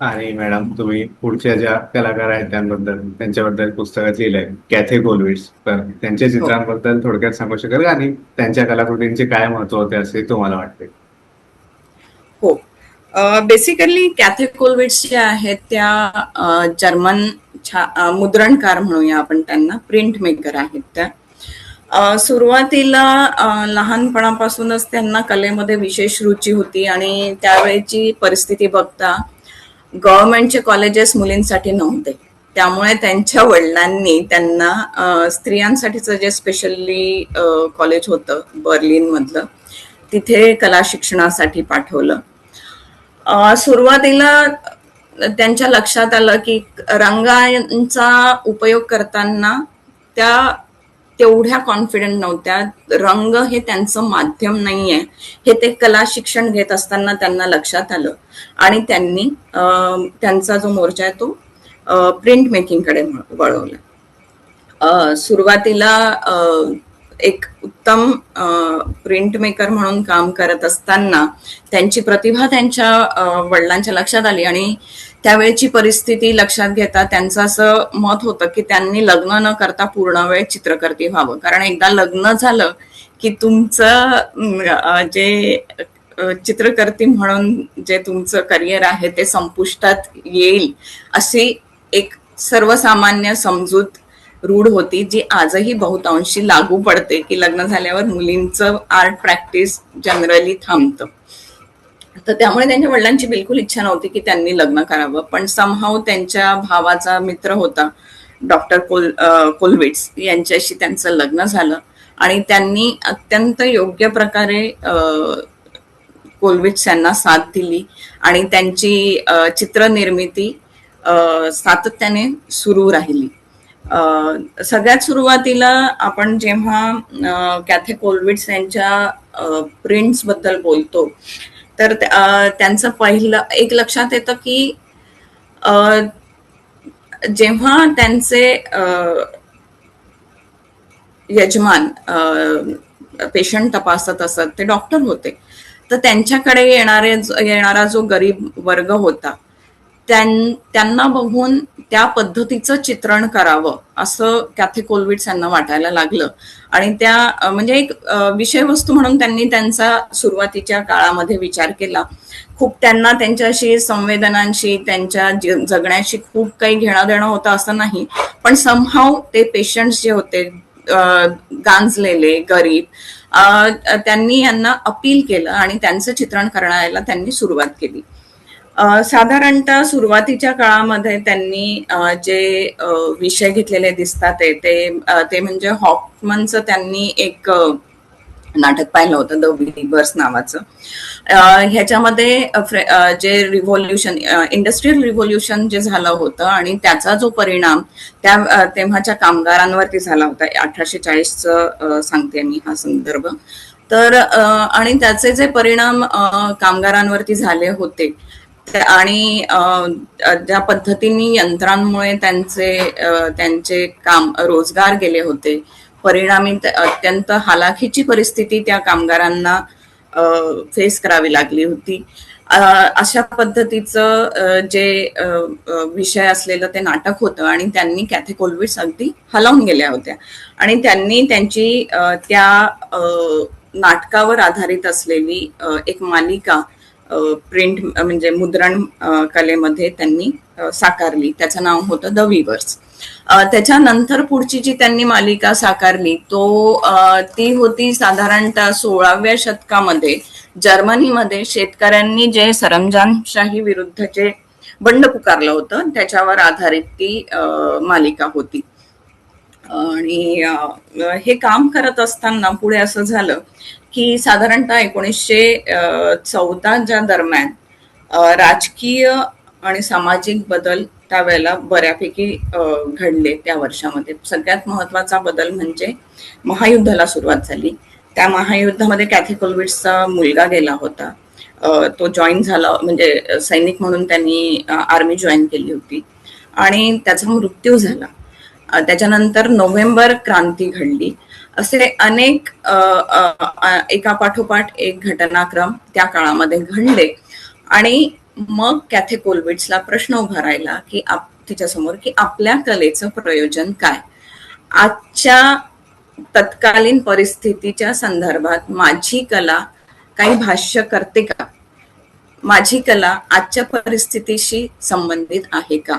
A: आणि मॅडम, तुम्ही पुढच्या ज्या कलाकार आहेत त्यांच्याबद्दल पुस्तकात लिहिलंय, कॅथे कोलविट्झ, तर त्यांच्या चित्रांबद्दल थोडक्यात सांगू शकाल का, आणि त्यांच्या कलाकृतींचे काय महत्व होते असे तुम्हाला वाटते?
B: हो, बेसिकली कॅथे कोलविट्झ ज्या आहेत त्या जर्मन मुद्रणकार म्हणूया आपण त्यांना, प्रिंट मेकर आहेत त्या. सुरुवातीला लहानपणापासूनच त्यांना कलेमध्ये विशेष रुची होती आणि त्यावेळेची परिस्थिती बघता गव्हर्नमेंटचे कॉलेजेस मुलींसाठी नव्हते. त्यामुळे त्यांच्या वडिलांनी त्यांना स्त्रियांसाठीचं जे स्पेशली कॉलेज होतं बर्लिन मधलं, तिथे कला शिक्षणासाठी पाठवलं. सुरुवातीला त्यांच्या लक्षात आलं की रंगांचा उपयोग करताना त्या तेवढ्या कॉन्फिडंट नव्हत्या. रंग हे त्यांचं माध्यम नाहीये हे ते कला शिक्षण घेत असताना त्यांना लक्षात आलं आणि त्यांनी त्यांचा जो मोर्चा आहे तो प्रिंट मेकिंग कडे वळवला. सुरुवातीला एक उत्तम प्रिंट मेकर म्हणून काम करत असताना त्यांची प्रतिभा त्यांच्या वडिलांच्या लक्षात आली आणि त्यावेळची परिस्थिती लक्षात घेता त्यांचं असं मत होतं की त्यांनी लग्न न करता पूर्ण वेळ चित्रकर्ती व्हावं, कारण एकदा लग्न झालं की तुमचं जे चित्रकर्ती म्हणून जे तुमचं करिअर आहे ते संपुष्टात येईल अशी एक सर्वसामान्य समजूत रूढ होती, जी आजही बहुतांशी लागू पडते की लग्न झाल्यावर मुलींचं आर्ट प्रॅक्टिस जनरली थांबतं. तर त्यामुळे त्यांच्या वडिलांची बिलकुल इच्छा नव्हती की त्यांनी लग्न करावं, पण समहाऊ त्यांच्या भावाचा मित्र होता डॉक्टर कोलविट्स, यांच्याशी त्यांचं लग्न झालं आणि त्यांनी अत्यंत योग्य प्रकारे कोलविट्स यांना साथ दिली आणि त्यांची चित्रनिर्मिती सातत्याने सुरू राहिली. सगळ्यात सुरुवातीला आपण जेव्हा कॅथे कोलविट्स यांच्या प्रिंट्स बद्दल बोलतो तर त्यांचं पहिलं एक लक्षात येतं की जेव्हा त्यांचे यजमान पेशंट तपासत असत, ते डॉक्टर होते, तर त्यांच्याकडे येणारा जो गरीब वर्ग होता त्यांना बघून त्या पद्धतीचं चित्रण करावं असं कॅथे कोलविट्स यांना वाटायला लागलं आणि त्या म्हणजे एक विषयवस्तू म्हणून त्यांनी त्यांचा सुरुवातीच्या काळामध्ये विचार केला. खूप त्यांना त्यांच्याशी संवेदनांशी त्यांच्या जगण्याशी खूप काही घेणं देणं होतं असं नाही, पण समहाव ते पेशंट्स जे होते गांजलेले गरीब, त्यांनी यांना अपील केलं आणि त्यांचं चित्रण करायला त्यांनी सुरुवात केली. साधारणतः सुरुवातीच्या काळामध्ये त्यांनी जे विषय घेतलेले दिसतात ते म्हणजे हॉफमनचं त्यांनी एक नाटक पाहिलं होतं द वीवर्स नावाचं. ह्याच्यामध्ये जे रिव्हॉल्युशन, इंडस्ट्रियल रिव्हॉल्युशन जे झालं होतं आणि त्याचा जो परिणाम त्या तेव्हाच्या कामगारांवरती झाला होता, 1840चं सांगते मी हा संदर्भ. तर आणि त्याचे जे परिणाम कामगारांवरती झाले होते आणि ज्या पद्धतीने यंत्रांमुळे त्यांचे काम रोजगार गेले होते, परिणामी अत्यंत हालाखीची परिस्थिती त्या कामगारांना फेस करावी लागली होती. अशा पद्धतीचं जे विषय असलेलं ते नाटक होतं आणि त्यांनी कॅथे कोलविट्स अगदी हलवून गेल्या होत्या आणि त्यांनी त्यांची त्या नाटकावर आधारित असलेली एक मालिका प्रिंट म्हणजे मुद्रण कलेमध्ये त्यांनी साकारली. त्याचं नाव होतं द वीवर्स. त्याच्यानंतर पुढची जी त्यांनी मालिका साकारली ती होती साधारणतः 16व्या शतकामध्ये जर्मनीमध्ये शेतकऱ्यांनी जे सरंजामशाही विरुद्ध जे बंड पुकारलं होतं त्याच्यावर आधारित ती मालिका होती. आणि हे काम करत असताना पुढे असं झालं की साधारणतः 1914च्या दरम्यान राजकीय आणि सामाजिक बदल त्यावेळेला बऱ्यापैकी घडले. त्या वर्षामध्ये सगळ्यात महत्वाचा बदल म्हणजे महायुद्धाला सुरुवात झाली. त्या महायुद्धामध्ये कॅथे कोलविट्सचा मुलगा गेला होता, तो जॉईन झाला, म्हणजे सैनिक म्हणून त्यांनी आर्मी जॉईन केली होती आणि त्याचा मृत्यू झाला. त्याच्यानंतर नोव्हेंबर क्रांती घडली. असे अनेक एकापाठोपाठ एक घटनाक्रम त्या काळामध्ये घडले आणि मग कॅथे कोलविट्सला प्रश्न उभा राहिला की तिच्यासमोर की आपल्या कलेचं प्रयोजन काय, आजच्या तत्कालीन परिस्थितीच्या संदर्भात माझी कला काही भाष्य करते का, माझी कला आजच्या परिस्थितीशी संबंधित आहे का.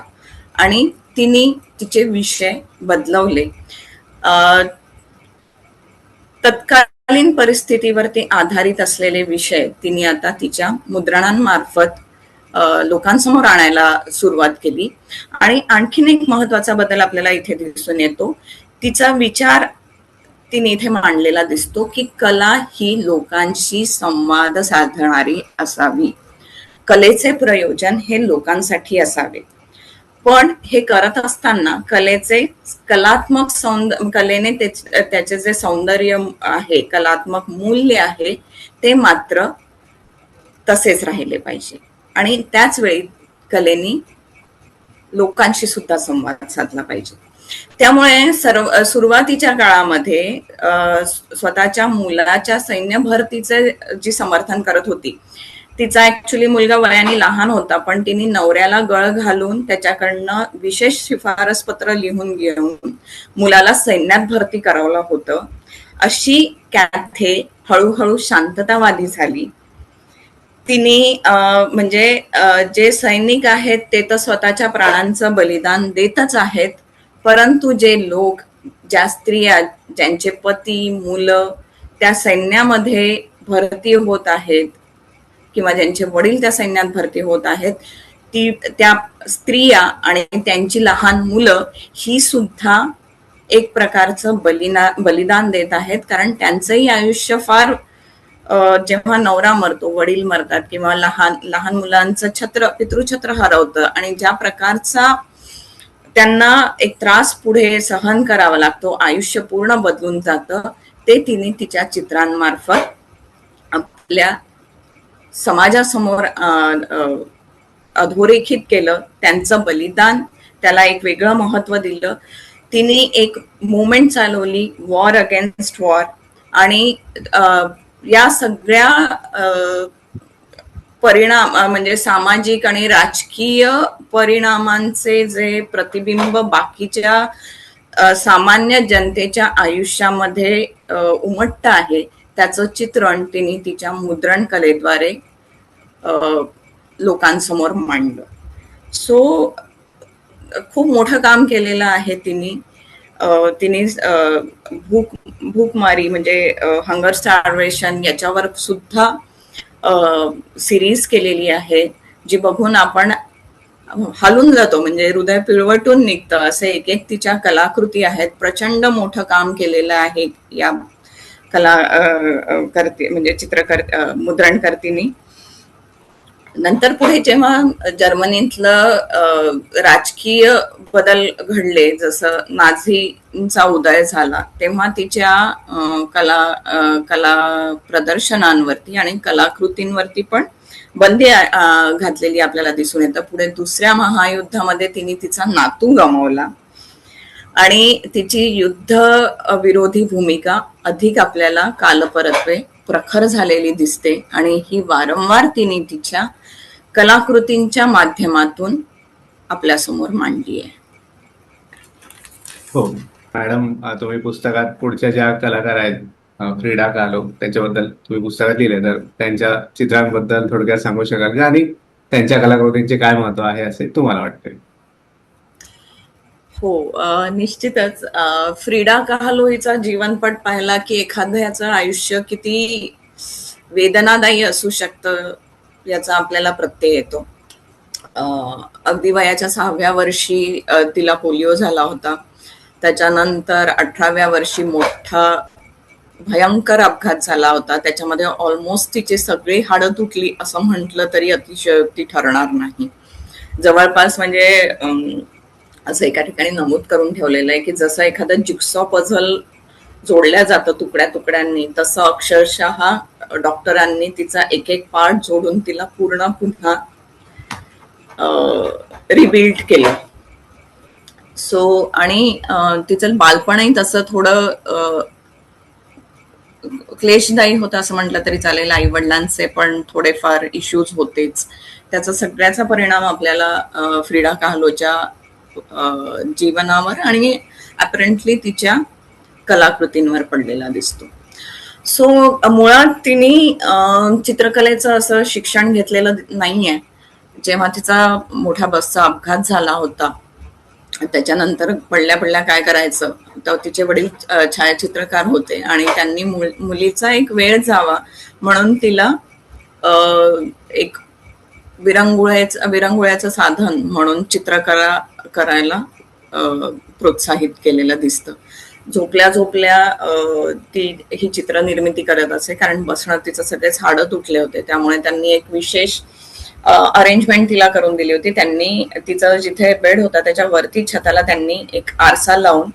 B: आणि तिने तिचे विषय बदलवले. तत्कालीन परिस्थितीवरती आधारित असलेले विषय तिने आता तिच्या मुद्रणांमार्फत लोकांसमोर आणायला सुरुवात केली. आणि आणखीन एक महत्वाचा बदल आपल्याला इथे दिसून येतो. तिचा विचार तिने इथे मांडलेला दिसतो की कला ही लोकांशी संवाद साधणारी असावी, कलेचे प्रयोजन हे लोकांसाठी असावे. पण हे करत असताना कलेने त्याचे जे सौंदर्य आहे, कलात्मक मूल्य आहे, ते मात्र तसेच राहिले पाहिजे. आणि त्याच वेळी कलेने लोकांशी सुद्धा संवाद साधला पाहिजे. त्यामुळे सुरुवातीच्या काळामध्ये स्वतःच्या मुलाच्या सैन्य भरतीचे जी समर्थन करत होती, तिचा ऍक्च्युली मुलगा वयाने लहान होता, पण तिने नवऱ्याला गळ घालून त्याच्याकडनं विशेष शिफारस पत्र लिहून घेऊन मुलाला सैन्यात भरती करावलं होतं. अशी कॅथे हळूहळू शांततावादी झाली. तिने म्हणजे जे सैनिक आहेत ते तर स्वतःच्या प्राणांचं बलिदान देतच आहेत, परंतु जे लोक, ज्या स्त्रिया, ज्यांचे पती, मुलं त्या सैन्यामध्ये भरती होत आहेत किंवा ज्यांचे वडील त्या सैन्यात भरती होत आहेत, त्या स्त्रिया आणि त्यांची लहान मुलं ही सुद्धा एक प्रकारचं बलिदान देत आहेत. कारण त्यांचंही आयुष्य फार, जेव्हा नवरा मरतो, वडील मरतात किंवा लहान लहान मुलांचं पितृछत्र हरवतं आणि ज्या प्रकारचा त्यांना एक त्रास पुढे सहन करावा लागतो, आयुष्य पूर्ण बदलून जातं, ते तिने तिच्या चित्रांमार्फत आपल्या समाजासमोर अधोरेखित केलं. त्यांचं बलिदान, त्याला एक वेगळं महत्व दिलं. तिने एक मुवमेंट चालवली, वॉर अगेन्स्ट वॉर, आणि या सगळ्या परिणाम म्हणजे सामाजिक आणि राजकीय परिणामांचे जे प्रतिबिंब बाकीच्या सामान्य जनतेच्या आयुष्यामध्ये उमटत आहे, त्याचं चित्रण तिने तिच्या मुद्रण कलेद्वारे लोकांसमोर मांडलं. सो खूप मोठं काम केलेलं आहे तिने. भूकमारी म्हणजे हंगर स्टार्वेशन याच्यावर सुद्धा सिरीज केलेली आहे, जी बघून आपण हलून जातो, म्हणजे हृदय पिळवटून निघतं. असे एक एक तिच्या कलाकृती आहेत. प्रचंड मोठं काम केलेलं आहे या म्हणजे मुद्रणकर्तीनी. नंतर पुढे जेव्हा जर्मनीतलं राजकीय बदल घडले, जसं नाझींचा उदय झाला, तेव्हा तिच्या कला प्रदर्शनांवरती आणि कलाकृतींवरती पण बंदी घातलेली आपल्याला दिसून येतं. पुढे दुसऱ्या महायुद्धामध्ये तिने तिचा नातू गमावला आणि तिची युद्ध विरोधी भूमिका अधिक आपल्याला कालपरत्वे प्रखर झालेली दिसते, आणि ही वारंवार तिने तिच्या कलाकृतींच्या माध्यमातून आपल्यासमोर मांडली आहे.
A: हो मॅडम, तुम्ही पुस्तकात पुढच्या ज्या कलाकार आहेत, फ्रिडा कालो, त्यांच्याबद्दल तुम्ही पुस्तकात लिहिले, तर त्यांच्या चित्रांबद्दल थोडक्यात सांगू शकाल का, आणि त्यांच्या कलाकृतींचे काय महत्व आहे असे तुम्हाला वाटते?
B: हो, निश्चितच. फ्रिडा कालो हिचा जीवनपट पाहिला की एखाद्याचं आयुष्य किती वेदनादायी असू शकतं याचा आपल्याला प्रत्यय येतो. अगदी वयाच्या 6व्या वर्षी तिला पोलिओ झाला होता. त्याच्यानंतर 18व्या वर्षी मोठा भयंकर अपघात झाला होता. त्याच्यामध्ये ऑलमोस्ट तिची सगळी हाडं तुटली असं म्हटलं तरी अतिशयोक्ती ठरणार नाही. जवळपास म्हणजे असं एका ठिकाणी नमूद करून ठेवलेलं आहे की जसं एखादं जिक्सॉ पझल जोडल्या जातं तुकड्या तुकड्यांनी, तसं अक्षरशः डॉक्टरांनी तिचा एक एक पार्ट जोडून तिला पूर्ण पुन्हा रिबिल्ड केलं. सो आणि तिचं बालपणही तसं थोडं क्लेशदायी होतं असं म्हटलं तरी चालेल. आई वडिलांचे पण थोडेफार इश्यूज होतेच. त्याचा सगळ्याचा परिणाम आपल्याला फ्रिडा काहलोच्या जीवनावर आणि अपरेंटली तिच्या कलाकृतींवर पडलेला दिसतो. सो मुळात तिने चित्रकलेचं असं शिक्षण घेतलेलं नाहीये. जेव्हा तिचा मोठ्या बसचा अपघात झाला होता, त्याच्यानंतर पडल्या काय करायचं, तर तिचे वडील छायाचित्रकार होते आणि त्यांनी मुलीचा एक वेळ जावा म्हणून तिला एक विरंगुळ्याचं साधन म्हणून चित्रकला करायला प्रोत्साहित केलेलं दिसतं. झोपल्या ती ही चित्र निर्मिती करत असे, कारण बसणं तिचं सगळेच हाडं तुटले होते. त्यामुळे त्यांनी एक विशेष अरेंजमेंट तिला करून दिली होती. त्यांनी तिचं जिथे बेड होता त्याच्यावरती छताला त्यांनी एक आरसा लावून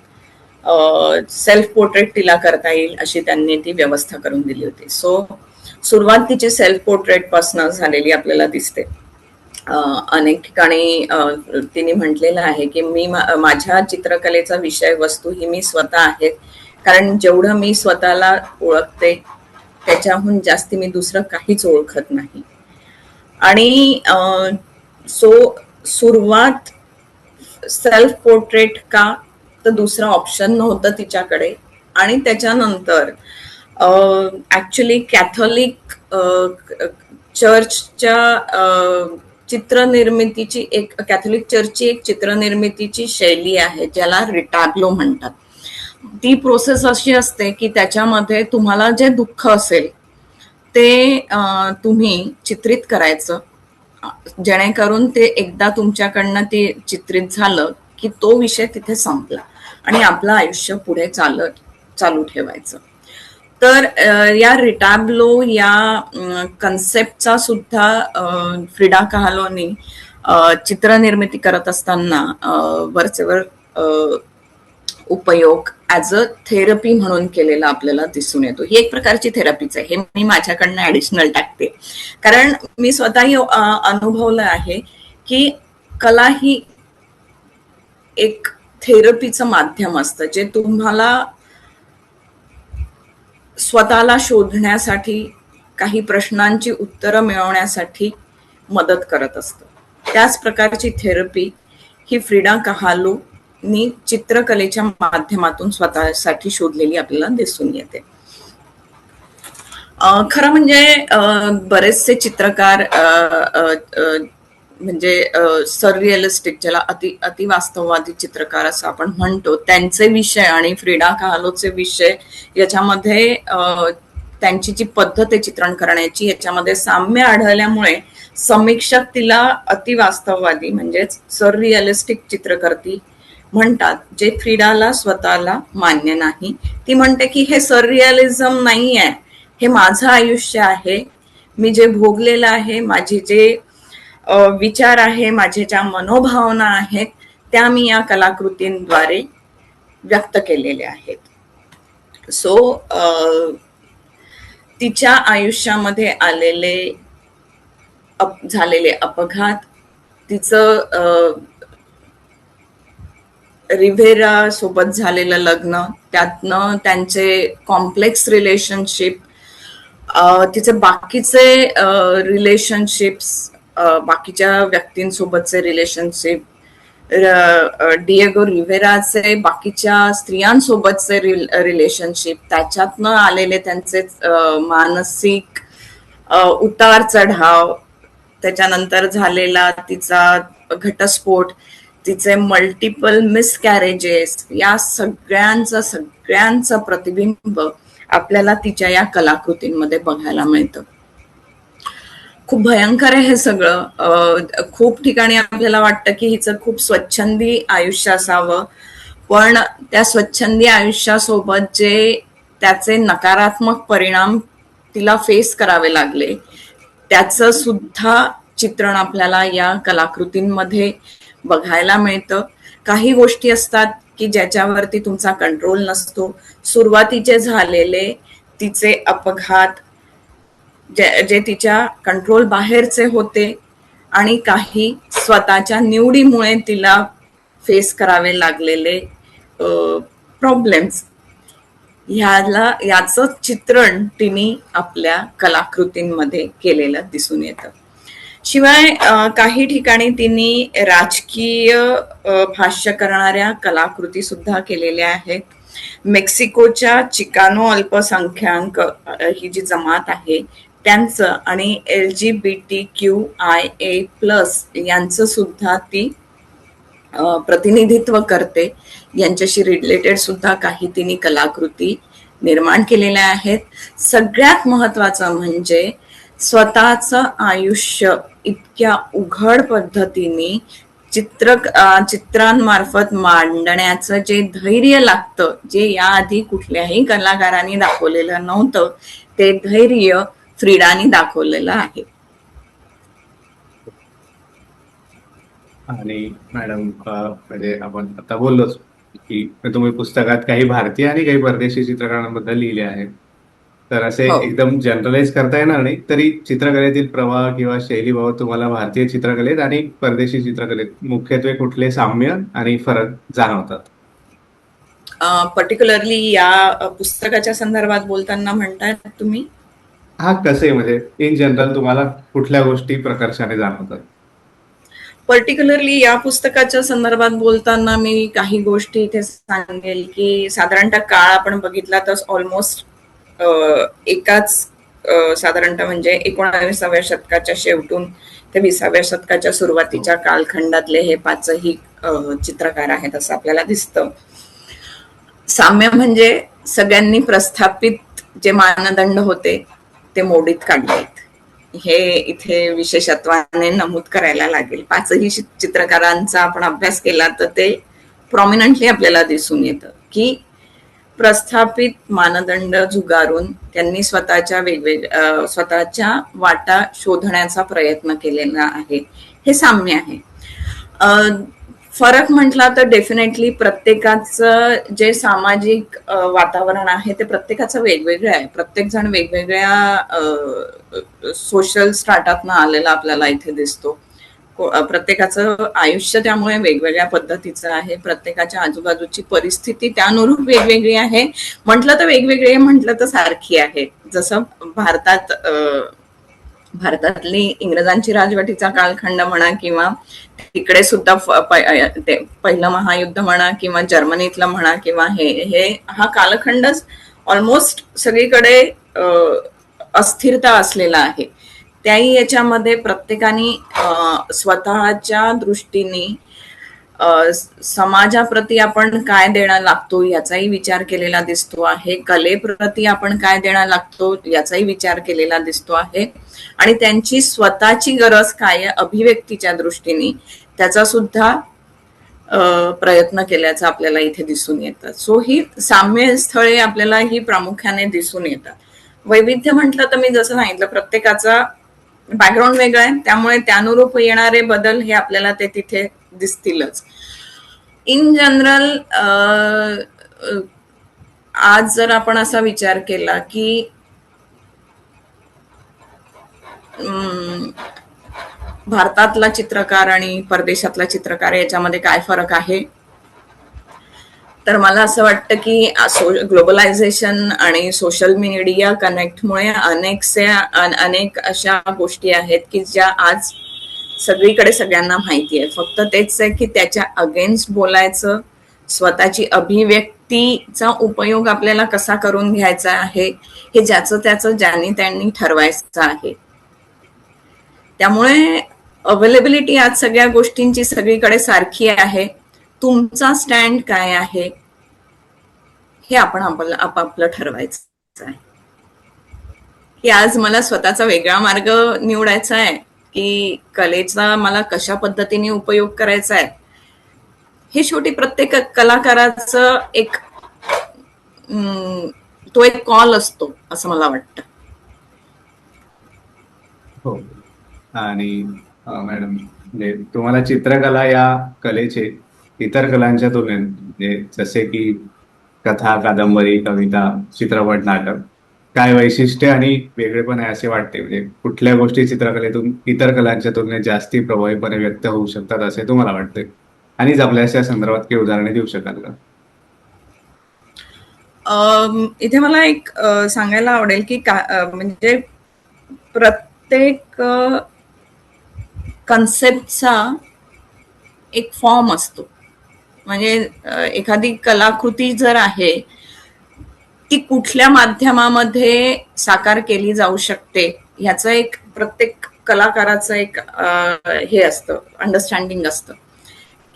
B: सेल्फ पोर्ट्रेट तिला करता येईल अशी त्यांनी ती व्यवस्था करून दिली होती. सो सुरुवात तिची सेल्फ पोर्ट्रेट पासून झालेली आपल्याला दिसते. अनेक ठिकाणी तिने म्हटलेलं आहे की माझ्या चित्रकलेचा विषय वस्तू ही मी स्वतः आहे, कारण जेवढं मी स्वतःला ओळखते त्याच्याहून जास्ती मी दुसरं काहीच ओळखत नाही. आणि सो सुरुवात सेल्फ पोर्ट्रेट का, तर दुसरं ऑप्शन नव्हतं तिच्याकडे. आणि त्याच्यानंतर ऍक्च्युली कॅथोलिक चर्चच्या चित्रनिर्मितीची कॅथोलिक चर्चची एक चित्रनिर्मितीची शैली आहे ज्याला रिटॅब्लो म्हणतात. ती प्रोसेस अशी असते की त्याच्यामध्ये तुम्हाला जे दुःख असेल ते तुम्ही चित्रित करायचं, जेणेकरून ते एकदा तुमच्याकडनं ते चित्रित झालं की तो विषय तिथे संपला आणि आपलं आयुष्य पुढे चालू ठेवायचं. तर या रिटॅब्लो या कन्सेप्टचा सुद्धा फ्रिडा kahloनी चित्रनिर्मिती करत असताना वरचेवर उपयोग ऍज अ थेरपी म्हणून केलेला आपल्याला दिसून येतो. ही एक प्रकारची थेरपीच आहे, हे मी माझ्याकडनं ऍडिशनल टाकते, कारण मी स्वतःही अनुभवलं आहे की कला ही एक थेरपीचं माध्यम असतं जे तुम्हाला स्वतःला शोधण्यासाठी, काही प्रश्नांची उत्तरं मिळवण्यासाठी मदत करत असतं. त्याच प्रकारची थेरपी ही फ्रिडा kahloनी चित्रकलेच्या माध्यमातून स्वतःसाठी शोधलेली आपल्याला दिसून येते. खरं म्हणजे बरेचसे चित्रकार म्हणजे सररिअलिस्टिक, ज्याला अतिवास्तववादी चित्रकार असं आपण म्हणतो, त्यांचे विषय आणि फ्रिडा kahloचे विषय याच्यामध्ये त्यांची जी पद्धत आहे चित्रण करण्याची याच्यामध्ये साम्य आढळल्यामुळे समीक्षक तिला अतिवास्तववादी म्हणजेच सररिअलिस्टिक चित्रकर्ती म्हणतात, जे फ्रिडाला स्वतःला मान्य नाही. ती म्हणते की हे सररिअलिझम नाही आहे, हे माझं आयुष्य आहे, मी जे भोगलेलं आहे, माझे जे विचार आहे, माझे ज्या मनोभावना आहेत त्या मी या कलाकृतींद्वारे व्यक्त केलेल्या आहेत. सो तिच्या आयुष्यामध्ये झालेले अपघात, तिचं रिव्हेरा सोबत झालेलं लग्न, त्यातनं त्यांचे कॉम्प्लेक्स रिलेशनशिप, तिचे बाकीचे रिलेशनशिप्स, बाकीच्या व्यक्तींसोबतचे रिलेशनशिप, डिएगो रिव्हेराचे बाकीच्या स्त्रियांसोबतचे रिलेशनशिप, त्याच्यातनं आलेले त्यांचे मानसिक उतार चढाव, त्याच्यानंतर झालेला तिचा घटस्फोट, तिचे मल्टिपल मिसकॅरेजेस, या सगळ्यांचं प्रतिबिंब आपल्याला तिच्या या कलाकृतींमध्ये बघायला मिळतं. खूप भयंकर आहे हे सगळं. खूप ठिकाणी आपल्याला वाटतं की हिचं खूप स्वच्छंदी आयुष्य असावं, पण त्या स्वच्छंदी आयुष्यासोबत जे त्याचे नकारात्मक परिणाम तिला फेस करावे लागले त्याचं सुद्धा चित्रण आपल्याला या कलाकृतींमध्ये बघायला मिळतं. काही गोष्टी असतात की ज्याच्यावरती तुमचा कंट्रोल नसतो. सुरुवातीचे झालेले तिचे अपघात जे तिच्या कंट्रोल बाहेरचे होते, आणि काही स्वतःच्या निवडीमुळे तिला फेस करावे लागलेले प्रॉब्लेम्स, याचं चित्रण तिने आपल्या कलाकृतींमध्ये केलेलं दिसून येतं. शिवाय काही ठिकाणी तिने राजकीय भाष्य करणाऱ्या कलाकृती सुद्धा केलेल्या आहेत. मेक्सिकोच्या चिकानो अल्पसंख्याक ही जी जमात आहे त्यांचं आणि LGBTQIA+ यांचं सुद्धा ती प्रतिनिधित्व करते. यांच्याशी रिलेटेड सुद्धा काही तिने कलाकृती निर्माण केलेल्या आहेत. सगळ्यात महत्वाचं म्हणजे स्वतःचं आयुष्य इतक्या उघड पद्धतीने चित्रांमार्फत मांडण्याचं जे धैर्य लागतं, जे याआधी कुठल्याही कलाकारांनी दाखवलेलं नव्हतं, ते धैर्य फ्रिडाने दाखवलेलं आहे.
A: आणि मॅडम, म्हणजे आपण आता बोललोच की तुम्ही पुस्तकात काही भारतीय आणि काही परदेशी चित्रकारांबद्दल लिहिले आहेत. तर असे
B: हो.
A: एकदम जनरलाइज करता येणार नाही, तरी चित्रकलेतील प्रवाह किंवा शैलीभाव तुम्हाला भारतीय चित्रकलेत आणि परदेशी चित्रकलेत मुख्यत्वे कुठले साम्य आणि फरक जाणवतात?
B: पर्टिक्युलरली या पुस्तकाच्या संदर्भात बोलताना म्हणताय तुम्ही?
A: हा, कसे म्हणजे इन जनरल तुम्हाला कुठल्या गोष्टी प्रकर्षाने जाणवतात?
B: पर्टिक्युलरली या पुस्तकाच्या संदर्भात बोलताना मी काही गोष्टी इथे सांगेल की साधारणतः काळ आपण बघितला तर ऑलमोस्ट एकाच साधारणतः म्हणजे 19व्या शतकाच्या शेवटून ते 20व्या शतकाच्या सुरुवातीच्या कालखंडातले हे पाचही चित्रकार आहेत असं आपल्याला दिसतं. साम्य म्हणजे सगळ्यांनी प्रस्थापित जे मानदंड होते ते मोडीत काढलेत, हे इथे विशेषत्वाने नमूद करायला लागेल. पाचही चित्रकारांचा आपण अभ्यास केला तर ते प्रॉमिनंटली आपल्याला दिसून येतं की प्रस्थापित मानदंड झुगारून त्यांनी स्वतःच्या वाटा शोधण्याचा प्रयत्न केलेला आहे. हे साम्य आहे. फरक म्हटला तर डेफिनेटली प्रत्येकाचं जे सामाजिक वातावरण आहे ते प्रत्येकाचं वेगवेगळं आहे. प्रत्येक जण वेगवेगळ्या सोशल स्ट्राटातनं आलेला आपल्याला इथे दिसतो. प्रत्येकाचं आयुष्य त्यामुळे वेगवेगळ्या पद्धतीचं आहे. प्रत्येकाच्या आजूबाजूची परिस्थिती त्यानुरूप वेगवेगळी आहे. म्हटलं तर वेगवेगळे, म्हटलं तर सारखी आहे. जसं भारतातली इंग्रजांची राजवटीचा कालखंड म्हणा किंवा तिकडे सुद्धा पहिलं महायुद्ध म्हणा किंवा जर्मनीतलं म्हणा किंवा हे हा कालखंडच ऑलमोस्ट सगळीकडे अस्थिरता असलेला आहे. त्याही याच्यामध्ये प्रत्येकाने स्वतःच्या दृष्टीने समाजाप्रती आपण काय देणं लागतो याचाही विचार केलेला दिसतो आहे. कलेप्रती आपण काय देणं लागतो याचाही विचार केलेला दिसतो आहे. आणि त्यांची स्वतःची गरज काय अभिव्यक्तीच्या दृष्टीने त्याचा सुद्धा प्रयत्न केल्याचं आपल्याला इथे दिसून येतं. सो ही साम्य स्थळे आपल्याला ही प्रामुख्याने दिसून येतात. वैविध्य म्हटलं तर मी जसं सांगितलं प्रत्येकाचा बॅकग्राऊंड वेगळं आहे, त्यामुळे त्यानुरूप येणारे बदल हे आपल्याला ते तिथे दिसतीलच. इन जनरल आज जर आपण असा विचार केला की भारतातला चित्रकार आणि परदेशातला चित्रकार याच्यामध्ये काय फरक आहे, तर मला असं वाटतं की ग्लोबलायझेशन आणि सोशल मीडिया कनेक्टमुळे अनेक अशा गोष्टी आहेत की ज्या आज सगळीकडे सगळ्यांना माहिती आहे. फक्त तेच आहे की त्याच्या अगेन्स्ट बोलायचं, स्वतःची अभिव्यक्तीचा उपयोग आपल्याला कसा करून घ्यायचा आहे हे ज्याचं त्याचं ज्यांनी त्यांनी ठरवायचं आहे. त्यामुळे अवेलेबिलिटी आज सगळ्या गोष्टींची सगळीकडे सारखी आहे. तुमचा स्टँड काय आहे हे आपण आपापलं ठरवायचं आहे. की आज मला स्वतःचा वेगळा मार्ग निवडायचा आहे की कलेचा मला कशा पद्धतीने उपयोग करायचा आहे, हे शेवटी प्रत्येक कलाकाराचं तो एक कॉल असतो असं मला वाटतं.
A: हो. आणि मॅडम, म्हणजे तुम्हाला चित्रकला या कलेचे इतर कलांच्या तुलनेत, म्हणजे जसे की कथा, कादंबरी, कविता, चित्रपट, नाटक, काय वैशिष्ट्य आणि वेगळेपण आहे असे वाटते? म्हणजे कुठल्या गोष्टी चित्रकलेतून इतर कलांच्या तुलनेत जास्ती प्रभावीपणे व्यक्त होऊ शकतात असे तुम्हाला वाटते? आणि आपल्यास या संदर्भात काही उदाहरणे देऊ शकाल का?
B: इथे मला एक सांगायला आवडेल की म्हणजे प्रत्येक कन्सेप्टचा एक फॉर्म असतो. म्हणजे एखादी कलाकृती जर आहे ती कुठल्या माध्यमामध्ये साकार केली जाऊ शकते ह्याचं एक प्रत्येक कलाकाराचं एक हे असतं, अंडरस्टँडिंग असतं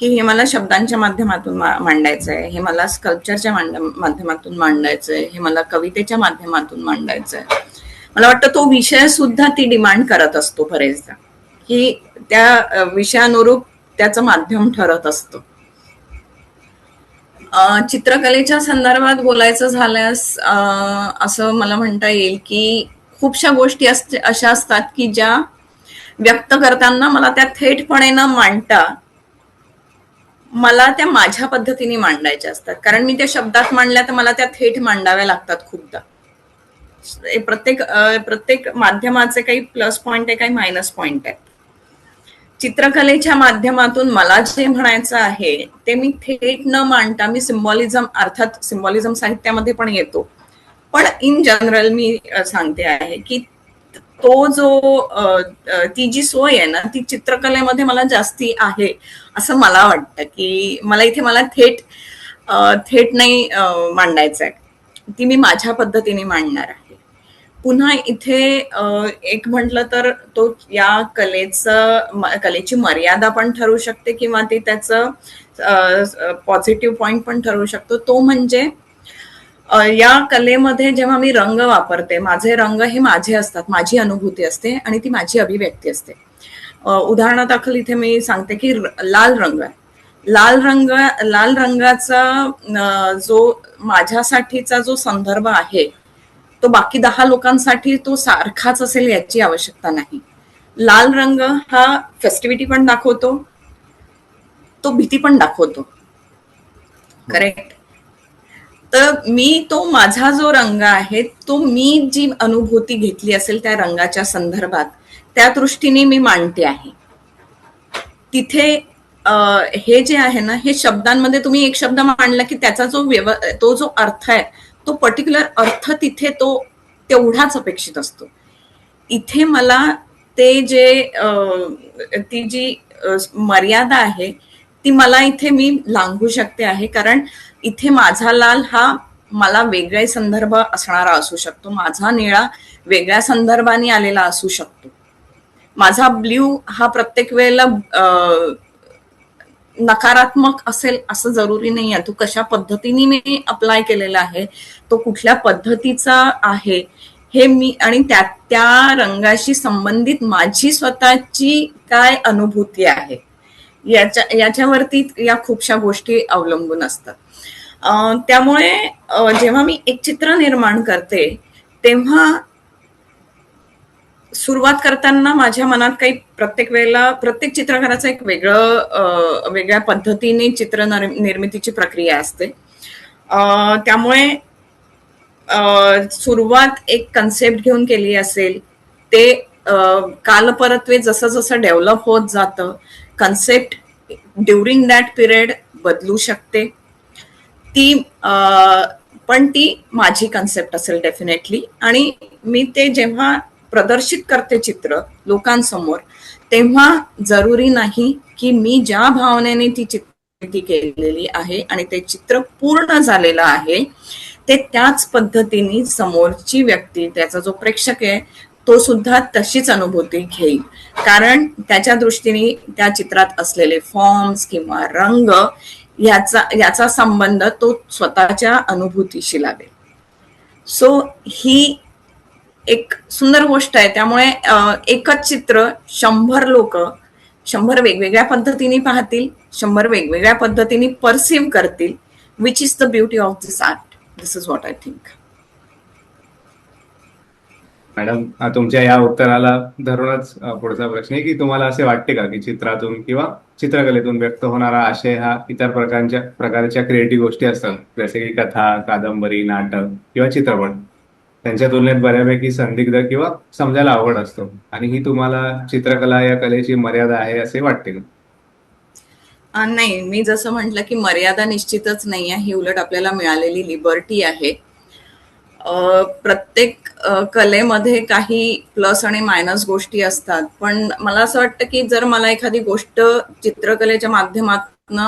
B: की हे मला शब्दांच्या माध्यमातून मांडायचं आहे, हे मला स्कल्पचरच्या माध्यमातून मांडायचं आहे, हे मला कवितेच्या माध्यमातून मांडायचं आहे. मला वाटतं तो विषय सुद्धा ती डिमांड करत असतो बरेचदा की त्या विषयानुरूप त्याचं माध्यम ठरत असतं. चित्रकलेच्या संदर्भात बोलायचं झाल्यास असं मला म्हणता येईल की खूपशा गोष्टी अशा असतात की ज्या व्यक्त करताना मला त्या थेटपणे न मांडता मला त्या माझ्या पद्धतीने मांडायच्या असतात. कारण मी त्या शब्दात मांडल्या तर मला त्या थेट मांडाव्या लागतात खूपदा. प्रत्येक माध्यमाचे काही प्लस पॉइंट आहे, काही मायनस पॉइंट आहे. चित्रकलेच्या माध्यमातून मला जे म्हणायचं आहे ते मी थेट न मांडता मी सिम्बॉलिझम, अर्थात सिम्बॉलिझम साहित्यामध्ये पण येतो, पण इन जनरल मी सांगते आहे की तो जो ती जी सोय आहे ना ती चित्रकलेमध्ये मला जास्ती आहे असं मला वाटतं, की मला थेट नाही मांडायचं आहे, ती मी माझ्या पद्धतीने मांडणार आहे. पुन्हा इथे एक म्हटलं तर तो या कलेची मर्यादा पण ठरू शकते किंवा ती त्याचं पॉझिटिव्ह पॉइंट पण ठरू शकतो. तो म्हणजे या कलेमध्ये जेव्हा मी रंग वापरते, माझे रंग हे माझे असतात, माझी अनुभूती असते आणि ती माझी अभिव्यक्ती असते. उदाहरणादाखल इथे मी सांगते की लाल रंग आहे. लाल रंगाचा जो माझ्यासाठीचा जो संदर्भ आहे तो बाकी 10 लोकांसाठी तो सारखाच असेल याची आवश्यकता नाही. लाल रंग हा फेस्टिव्हिटी पण दाखवतो, तो भीती पण दाखवतो. करेक्ट. तर मी तो माझा जो रंग आहे तो मी जी अनुभूती घेतली असेल त्या रंगाच्या संदर्भात त्या दृष्टीने मी मांडते आहे. तिथे हे जे आहे ना हे शब्दांमध्ये तुम्ही एक शब्द मांडला की त्याचा तो जो अर्थ आहे तो पर्टिक्युलर अर्थ तिथे तो तेवढाच अपेक्षित असतो. इथे मला ते ती जी मर्यादा आहे ती मला इथे मी लांघू शकते आहे, कारण इथे माझा लाल हा मला वेगळे संदर्भ असणारा असू शकतो, माझा निळा वेगळ्या संदर्भाने आलेला असू शकतो, माझा ब्ल्यू हा प्रत्येक वेळेला नकारात्मक असेल असं जरुरी नाही आहे. तो कशा पद्धतीने मी अप्लाय केलेला आहे, तो कुठल्या पद्धतीचा आहे हे मी आणि त्या रंगाशी संबंधित माझी स्वतःची काय अनुभूती आहे याच्यावरती या खूपशा गोष्टी अवलंबून असतात. त्यामुळे जेव्हा मी एक चित्र निर्माण करते तेव्हा सुरुवात करताना माझ्या मनात काही प्रत्येक चित्रकाराचं एक वेगळ्या पद्धतीने चित्र निर्मितीची प्रक्रिया असते. त्यामुळे सुरुवात एक कन्सेप्ट घेऊन केली असेल, ते कालपरत्वे जसं जसं डेव्हलप होत जातं, कन्सेप्ट ड्युरिंग दॅट पिरियड बदलू शकते. पण ती माझी कन्सेप्ट असेल डेफिनेटली, आणि मी ते जेव्हा प्रदर्शित करते चित्र लोकांसमोर तेव्हा जरुरी नाही की मी ज्या भावनेने ती चित्रकृती केलेली आहे आणि ते चित्र पूर्ण झालेलं आहे ते त्याच पद्धतीने समोरची व्यक्ती, त्याचा जो प्रेक्षक आहे तो सुद्धा तशीच अनुभूती घेईल, कारण त्याच्या दृष्टीने त्या चित्रात असलेले फॉर्म्स किंवा रंग याचा संबंध तो स्वतःच्या अनुभूतीशी लागेल. सो ही एक सुंदर गोष्ट आहे. त्यामुळे एकच चित्र 100 लोक 100 वेगवेगळ्या पद्धतीने पाहतील, 100 वेगवेगळ्या पद्धतीने परसिव्ह करतील, which is the beauty of this art. This is what I think.
A: Madam, तुमच्या या उत्तराला धरूनच पुढचा प्रश्न आहे की तुम्हाला असे वाटते का की चित्रातून किंवा चित्रकलेतून व्यक्त होणारा आशय हा इतर प्रकारच्या क्रिएटिव्ह गोष्टी असतात, जसे की कथा, कादंबरी, नाटक किंवा चित्रपट, त्यांच्या तुलनेत बऱ्यापैकी संदिग्ध किंवा समजायला अवघड असतो, आणि ही तुम्हाला चित्रकला या कलेची मर्यादा आहे असे वाटते का?
B: नाही, मी जसं म्हटलं की मर्यादा निश्चितच नाही आहे, ही उलट आपल्याला मिळालेली लिबर्टी आहे. प्रत्येक कलेमध्ये काही प्लस आणि मायनस गोष्टी असतात, पण मला असं वाटतं की जर मला एखादी गोष्ट चित्रकलेच्या माध्यमातून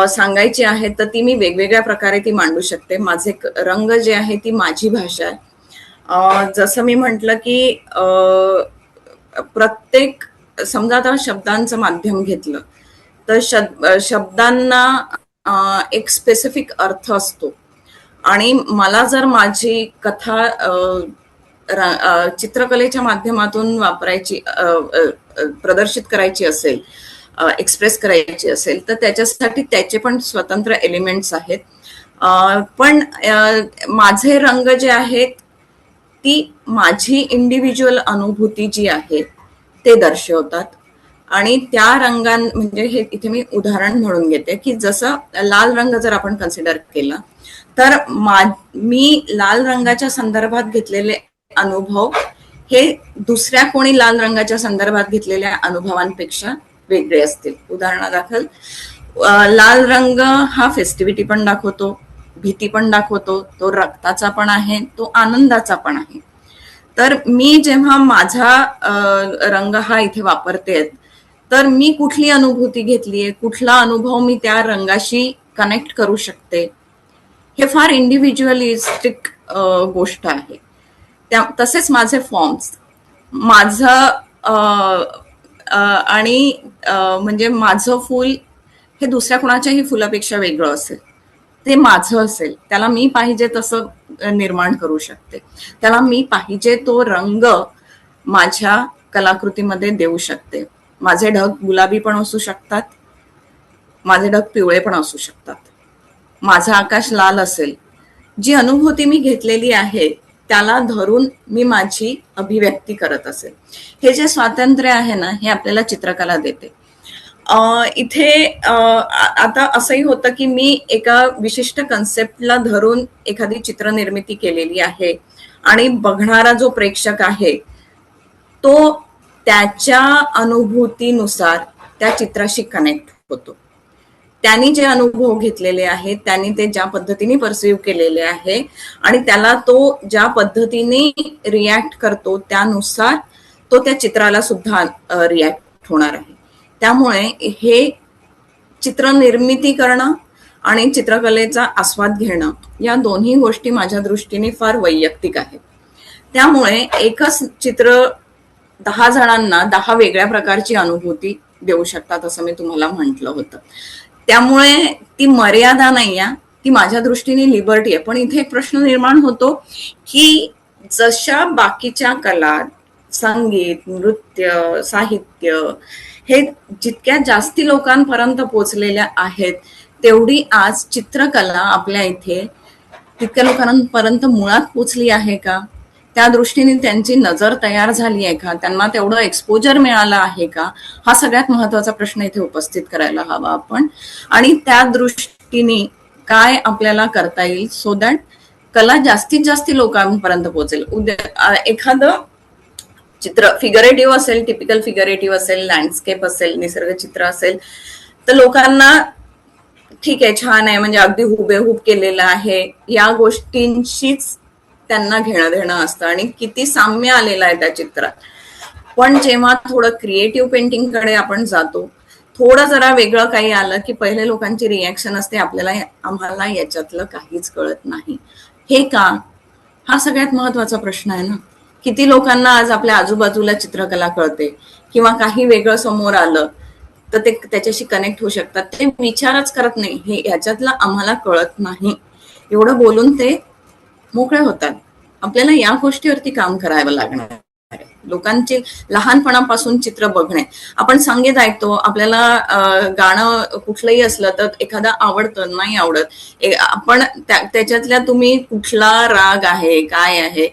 B: सांगायची आहे तर ती मी वेगवेगळ्या प्रकारे ती मांडू शकते. माझे रंग जे आहे ती माझी भाषा आहे. जसं मी म्हटलं की प्रत्येक, समजा आता शब्दांचं माध्यम घेतलं तर शब्दांना एक स्पेसिफिक अर्थ असतो, आणि मला जर माझी कथा चित्रकलेच्या माध्यमातून प्रदर्शित करायची असेल, एक्सप्रेस करायची असेल तर त्याच्यासाठी त्याचे पण स्वतंत्र एलिमेंट्स आहेत. पण माझे रंग जे आहेत ती माझी इंडिव्हिज्युअल अनुभूती जी आहे ते दर्शवतात. आणि त्या रंगां म्हणजे हे इथे मी उदाहरण म्हणून घेते की जसं लाल रंग जर आपण कन्सिडर केला तर मी लाल रंगाच्या संदर्भात घेतलेले अनुभव हे दुसऱ्या कोणी लाल रंगाच्या संदर्भात घेतलेल्या अनुभवांपेक्षा वेगळे असतील. उदाहरणादाखल लाल रंग हा फेस्टिव्हिटी पण दाखवतो, भीती पण दाखवतो, तो रक्ताचा पण आहे, तो आनंदाचा पण आहे. तर मी जेव्हा माझा रंग हा इथे वापरते तर मी कुठली अनुभूती घेतलीये, कुठला अनुभव मी त्या रंगाशी कनेक्ट करू शकते, हे फार इंडिव्हिज्युअलिस्टिक गोष्ट आहे. तसेच माझे फॉर्म्स माझं आणि म्हणजे माझं फूल हे दुसऱ्या कोणाच्याही फुलापेक्षा वेगळं असेल, ते माझं असेल, त्याला मी पाहिजे तसं निर्माण करू शकते, त्याला मी पाहिजे तो रंग माझ्या कलाकृतीमध्ये देऊ शकते. माझे ढग गुलाबी पण असू शकतात, माझे ढग पिवळे पण असू शकतात, माझं आकाश लाल असेल. जी अनुभूती मी घेतलेली आहे त्याला धरून मी माझी अभिव्यक्ती करत असेल. हे जे स्वातंत्र्य आहे ना, हे आपल्याला चित्रकला देते. इथे आता असंही होतं की मी एका विशिष्ट कन्सेप्टला धरून एखादी चित्रनिर्मिती केलेली आहे आणि बघणारा जो प्रेक्षक आहे तो त्याच्या अनुभूतीनुसार त्या चित्राशी कनेक्ट होतो. त्यांनी जे अनुभव घेतलेले आहेत, त्यांनी ते ज्या पद्धतीने परसिव्ह केलेले आहे आणि त्याला तो ज्या पद्धतीने रिॲक्ट करतो त्यानुसार तो त्या चित्राला सुद्धा रिॲक्ट होणार आहे. त्यामुळे हे चित्रनिर्मिती करणं आणि चित्रकलेचा आस्वाद घेणं या दोन्ही गोष्टी माझ्या दृष्टीने फार वैयक्तिक आहेत. त्यामुळे एकच चित्र 10 जणांना 10 वेगळ्या प्रकारची अनुभूती देऊ शकतात असं मी तुम्हाला म्हटलं होतं. त्यामुळे ती मर्यादा नाही आहे, ती माझ्या दृष्टीने लिबर्टी आहे. पण इथे एक प्रश्न निर्माण होतो की जशा बाकीच्या कला, संगीत, नृत्य, साहित्य हे जितक्या जास्ती लोकांपर्यंत पोहोचलेल्या आहेत तेवढी आज चित्रकला आपल्या इथे तितक्या लोकांपर्यंत मुळात पोचली आहे का, त्या दृष्टीने त्यांची नजर तयार झाली आहे का, त्यांना तेवढं एक्सपोजर मिळालं आहे का, हा सगळ्यात महत्वाचा प्रश्न इथे उपस्थित करायला हवा आपण. आणि त्या दृष्टीने काय आपल्याला करता येईल सो दॅट कला जास्तीत जास्त लोकांपर्यंत पोहोचेल. उद्या एखादं चित्र फिगरेटिव्ह असेल, टिपिकल फिगरेटिव्ह असेल, लँडस्केप असेल, निसर्ग चित्र असेल तर लोकांना ठीक आहे, छान आहे, म्हणजे अगदी हुबेहूब केलेलं आहे, या गोष्टींशीच त्यांना घेणं देणं असतं आणि किती साम्य आलेलं आहे त्या चित्रात. पण जेव्हा थोडं क्रिएटिव्ह पेंटिंग कडे आपण जातो, थोडं जरा वेगळं काही आलं की पहिले लोकांची रिॲक्शन असते आम्हाला याच्यातलं काहीच कळत नाही. हे का, हा सगळ्यात महत्वाचा प्रश्न आहे ना. किती लोकांना आज आपल्या आजूबाजूला चित्रकला कळते किंवा काही वेगळं समोर आलं तर ते त्याच्याशी कनेक्ट होऊ शकतात, ते विचारच करत नाही, हे याच्यातलं आम्हाला कळत नाही एवढं बोलून ते मोकळे होतात. आपल्याला या गोष्टीवरती काम करावं लागणार आहे. लोकांचे लहानपणापासून चित्र बघणे, आपण संगीत ऐकतो, आपल्याला गाणं कुठलंही असलं तर एखादा आवडतं नाही आवडत, आपण त्याच्यातल्या तुम्ही कुठला राग आहे काय आहे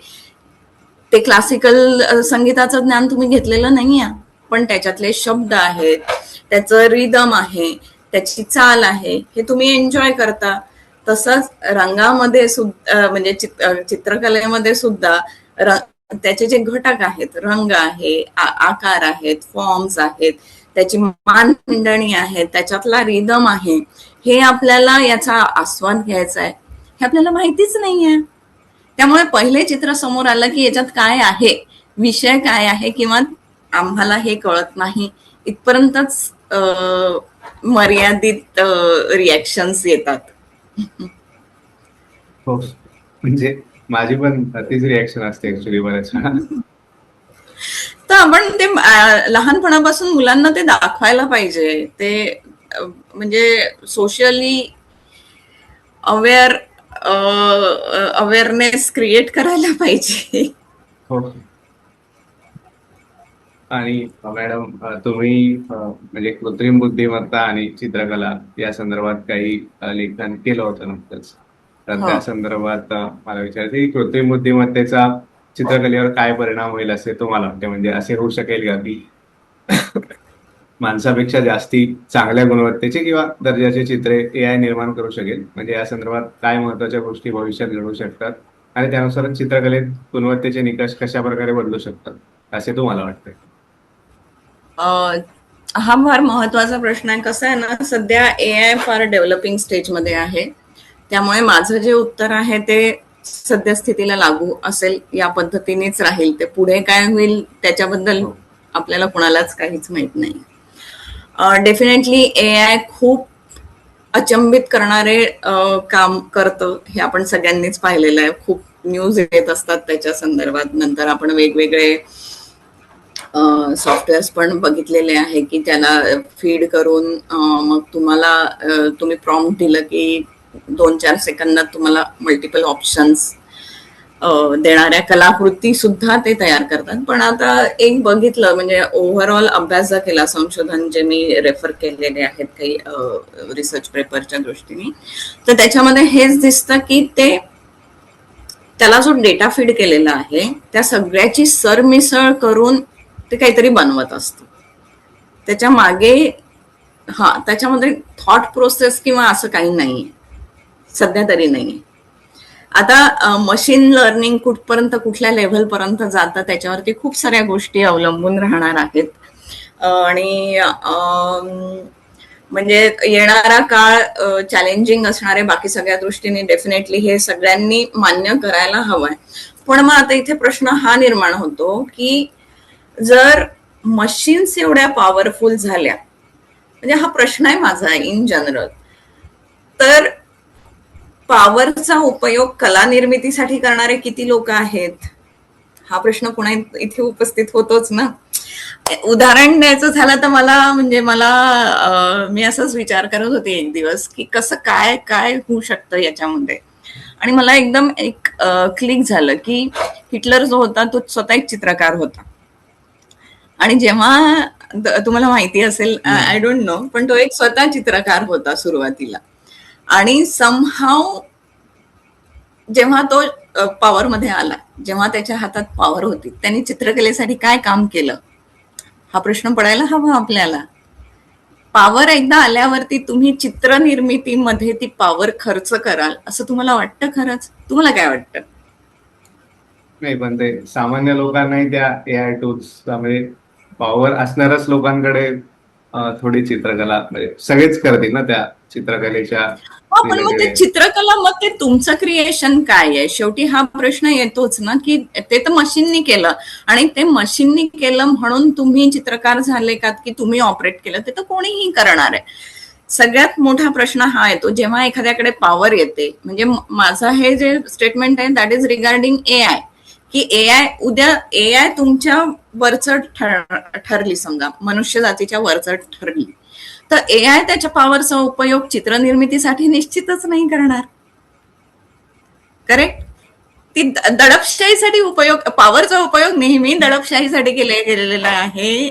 B: ते क्लासिकल संगीताचं ज्ञान तुम्ही घेतलेलं नाहीये, पण त्याच्यातले शब्द आहेत, त्याचं रिदम आहे, त्याची चाल आहे, हे तुम्ही एन्जॉय करता. तसंच रंगामध्ये सुद्धा म्हणजे चित्रकलेमध्ये सुद्धा त्याचे जे घटक आहेत, रंग आहे, आकार आहेत, फॉर्म्स आहेत, त्याची मानखंडणी आहे, त्याच्यातला रिदम आहे, हे आपल्याला याचा आस्वाद घ्यायचा आहे, हे आपल्याला माहितीच नाहीये. त्यामुळे पहिले चित्र समोर आलं की याच्यात काय आहे, विषय काय आहे, किंवा आम्हाला हे कळत नाही इथपर्यंतच मर्यादित रिॲक्शन्स येतात.
A: हो, म्हणजे माझी पण तीच रिॲक्शन असते ऍक्च्युली बऱ्याच वेळा.
B: तर आपण ते लहानपणापासून मुलांना ते दाखवायला पाहिजे. ते म्हणजे सोशली अवेअरनेस क्रिएट करायला पाहिजे.
A: हो. आणि मॅडम, तुम्ही म्हणजे कृत्रिम बुद्धिमत्ता आणि चित्रकला या संदर्भात काही लेखन केलं होतं नुकतंच, तर
B: हो.
A: त्या संदर्भात मला विचारायचं की कृत्रिम बुद्धिमत्तेचा चित्रकलेवर काय परिणाम होईल असे तुम्हाला वाटते? म्हणजे असे होऊ शकेल का की माणसापेक्षा जास्ती चांगल्या गुणवत्तेचे किंवा दर्जाचे चित्रे AI निर्माण करू शकेल? म्हणजे या संदर्भात काय महत्वाच्या गोष्टी भविष्यात घडू शकतात आणि त्यानुसार चित्रकलेत गुणवत्तेचे निकष कशा प्रकारे बदलू शकतात असे तुम्हाला वाटतंय?
B: हा फार महत्वाचा प्रश्न आहे. कसं आहे ना, सध्या AI फार डेव्हलपिंग स्टेजमध्ये आहे. त्यामुळे माझं जे उत्तर आहे ते सद्यस्थितीला लागू असेल या पद्धतीनेच राहील. ते पुढे काय होईल त्याच्याबद्दल
A: हो.
B: आपल्याला कुणालाच काहीच माहित नाही. डेफिनेटली AI खूप अचंबित करणारे काम करतं, हे आपण सगळ्यांनीच पाहिलेलं आहे. खूप न्यूज येत असतात त्याच्या संदर्भात. नंतर आपण वेगवेगळे सॉफ्टवेअर्स पण बघितलेले आहे की त्याला फीड करून मग तुम्हाला तुम्ही प्रॉम्प्ट दिलं की 2-4 सेकंदात तुम्हाला मल्टिपल ऑप्शन्स देणाऱ्या कलाकृती सुद्धा ते तयार करतात. पण आता एक बघितलं, म्हणजे ओव्हरऑल अभ्यास जर केला, संशोधन जे मी रेफर केलेले आहेत काही रिसर्च पेपरच्या दृष्टीने, तर त्याच्यामध्ये हेच दिसतं की त्याला जो डेटा फीड केलेला आहे त्या सगळ्याची सरमिसळ करून ते काहीतरी बनवत असतं. त्याच्या मागे त्याच्यामध्ये थॉट प्रोसेस किंवा असं काही नाहीये, सध्या तरी नाही. आता मशीन लर्निंग कुठपर्यंत, कुठल्या लेव्हलपर्यंत जातं त्याच्यावरती खूप साऱ्या गोष्टी अवलंबून राहणार आहेत. आणि म्हणजे येणारा काळ चॅलेंजिंग असणारे बाकी सगळ्या दृष्टीने डेफिनेटली हे सगळ्यांनी मान्य करायला हवंय. पण मग आता इथे प्रश्न हा निर्माण होतो की जर मशीन्स एवढ्या पॉवरफुल झाल्या, म्हणजे हा प्रश्न आहे माझा इन जनरल, तर पॉवरचा उपयोग कला निर्मितीसाठी करणारे किती लोक आहेत हा प्रश्न पुन्हा इथे उपस्थित होतोच ना. उदाहरण द्यायचं झालं तर मला मी असंच विचार करत होते एक दिवस की कसं काय काय होऊ शकतं याच्यामध्ये. आणि मला एकदम एक क्लिक झालं की हिटलर जो होता तो स्वतः एक चित्रकार होता. आणि जेव्हा तुम्हाला माहिती असेल, आय डोंट नो, पण तो एक स्वतः चित्रकार होता सुरुवातीला. आणि समहाव जेव्हा तो पॉवर मध्ये आला, जेव्हा त्याच्या हातात पॉवर होती, त्यांनी चित्रकलेसाठी काय काम केलं हा प्रश्न पडायला हवा आपल्याला. पॉवर एकदा आल्यावरती तुम्ही चित्र निर्मितीमध्ये ती पॉवर खर्च कराल असं तुम्हाला वाटतं? खरंच तुम्हाला काय वाटतं?
A: नाही, पण ते सामान्य लोकांनाही त्या AI टूल्स म्हणजे पॉवर असणाऱ्याच लोकांकडे थोडी चित्रकला म्हणजे सगळेच करतील ना त्या चित्रकलेच्या
B: पण मग ते
A: रिलेटेड.
B: चित्रकला, मग ते तुमचं क्रिएशन काय आहे? शेवटी हा प्रश्न येतोच ना की ते तर मशीननी केलं, आणि ते मशीननी केलं म्हणून तुम्ही चित्रकार झाले का की तुम्ही ऑपरेट केलं? ते तर कोणीही करणार आहे. सगळ्यात मोठा प्रश्न हा येतो जेव्हा एखाद्याकडे पॉवर येते. म्हणजे माझं हे जे स्टेटमेंट आहे दॅट इज रिगार्डिंग AI, की उद्या AI तुमच्या वरचढ ठरली, समजा मनुष्य जातीच्या वरचढ ठरली, तर AI त्याच्या पॉवरचा उपयोग चित्रनिर्मितीसाठी निश्चितच नाही करणार. करेक्ट? ती दडपशाहीसाठी पॉवरचा उपयोग नेहमी दडपशाहीसाठी गेलेला आहे.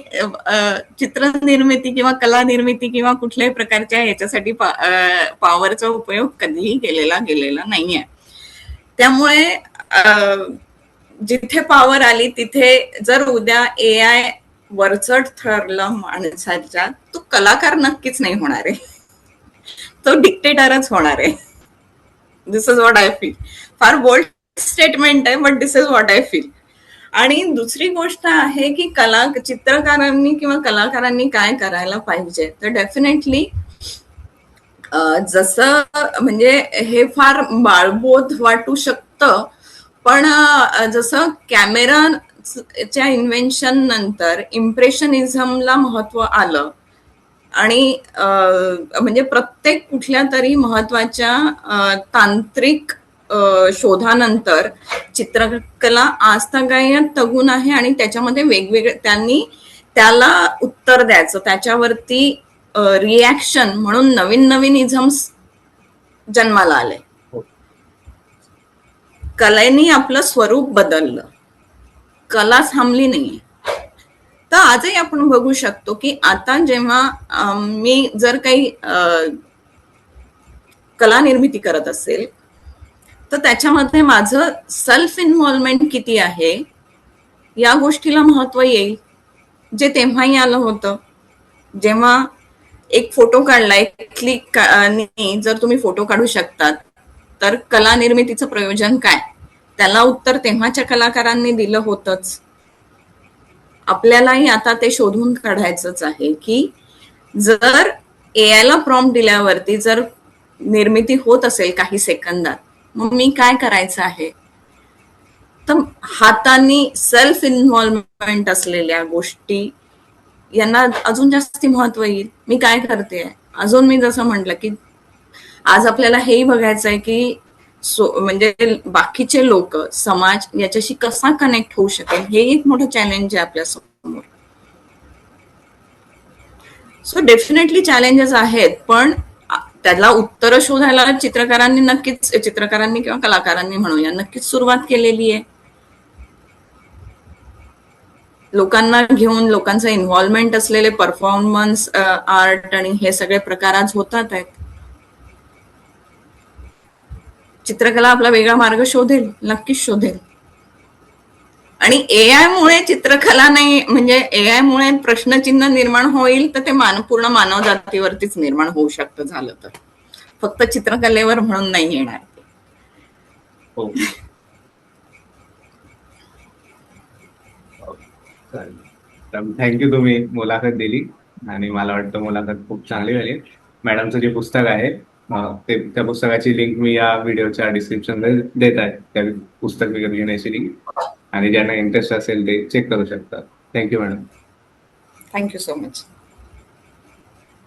B: चित्रनिर्मिती किंवा कला निर्मिती किंवा कुठल्याही प्रकारच्या ह्याच्यासाठी पॉवरचा उपयोग कधीही गेलेला नाहीये. त्यामुळे जिथे पॉवर आली तिथे जर उद्या AI वरचढ ठरलं माणसाच्या, तो कलाकार नक्कीच नाही होणार आहे, तो डिक्टेटरच होणार आहे. दिस इज व्हॉट आय फील. फार बोल्ड स्टेटमेंट आहे, but this is what I feel. आणि दुसरी गोष्ट आहे की चित्रकारांनी किंवा कलाकारांनी काय करायला पाहिजे, तर डेफिनेटली जसं म्हणजे हे फार बाळबोध वाटू शकतं, पण जसं कॅमेराच्या इन्व्हेन्शन नंतर इम्प्रेशनिझमला महत्व आलं, आणि म्हणजे प्रत्येक कुठल्या तरी महत्वाच्या तांत्रिक शोधानंतर चित्रकला आजतागायत तगून आहे. आणि त्याच्यामध्ये वेगवेगळे त्यांनी त्याला उत्तर द्यायचं, त्याच्यावरती रिॲक्शन म्हणून नवीन नवीन इझम्स जन्माला आले. कलेनी आपलं स्वरूप बदललं, कला थांबली नाहीये. तर आजही आपण बघू शकतो की आता जेव्हा मी जर काही कला निर्मिती करत असेल तर त्याच्यामध्ये माझं सेल्फ इन्व्हॉल्वमेंट किती आहे या गोष्टीला महत्व येईल, जे तेव्हाही आलं होतं. जेव्हा एक फोटो काढलाय, क्लिक जर तुम्ही फोटो काढू शकतात, तर कला निर्मितीचं प्रयोजन काय? त्याला उत्तर तेव्हाच्या कलाकारांनी दिलं होतंच. आपल्यालाही आता ते शोधून काढायचंच आहे की जर एआय ला प्रॉम्प्ट दिल्यावरती जर निर्मिती होत असेल काही सेकंदात, मग मी काय करायचं आहे? तर हातांनी सेल्फ इन्व्हॉल्वमेंट असलेल्या गोष्टी यांना अजून जास्ती महत्व येईल. मी काय करते, अजून मी जसं म्हटलं की आज आपल्याला हेही बघायचं आहे की म्हणजे बाकीचे लोक, समाज याच्याशी कसा कनेक्ट होऊ शकेल, हे एक मोठं चॅलेंज आहे आपल्या समोर. सो डेफिनेटली चॅलेंजेस आहेत, पण त्याला उत्तर शोधायला चित्रकारांनी किंवा कलाकारांनी म्हणूया नक्कीच सुरुवात केलेली आहे. लोकांना घेऊन लोकांचं इन्व्हॉल्वमेंट असलेले परफॉर्मन्स आर्ट आणि हे सगळे प्रकार आज होतात आहेत. चित्रकला आपला वेगळा मार्ग शोधेल, नक्कीच शोधेल. आणि एआय मुळे चित्रकला नाही, म्हणजे एआय मुळे प्रश्नचिन्ह निर्माण होईल तर ते पूर्ण मानव जातीवरतीच निर्माण होऊ शकतं झालं तर, फक्त चित्रकलेवर म्हणून नाही येणार.
A: हो. थँक्यू, तुम्ही मुलाखत दिली आणि मला वाटतं मुलाखत खूप चांगली झाली. मॅडमचं जे पुस्तक आहे त्या पुस्तकाची लिंक मी या व्हिडिओच्या डिस्क्रिप्शन देत आहे, त्या पुस्तक विकत घेण्याची लिंक, आणि ज्यांना इंटरेस्ट असेल ते चेक करू शकतात. Thank you madam.
B: Thank you so much.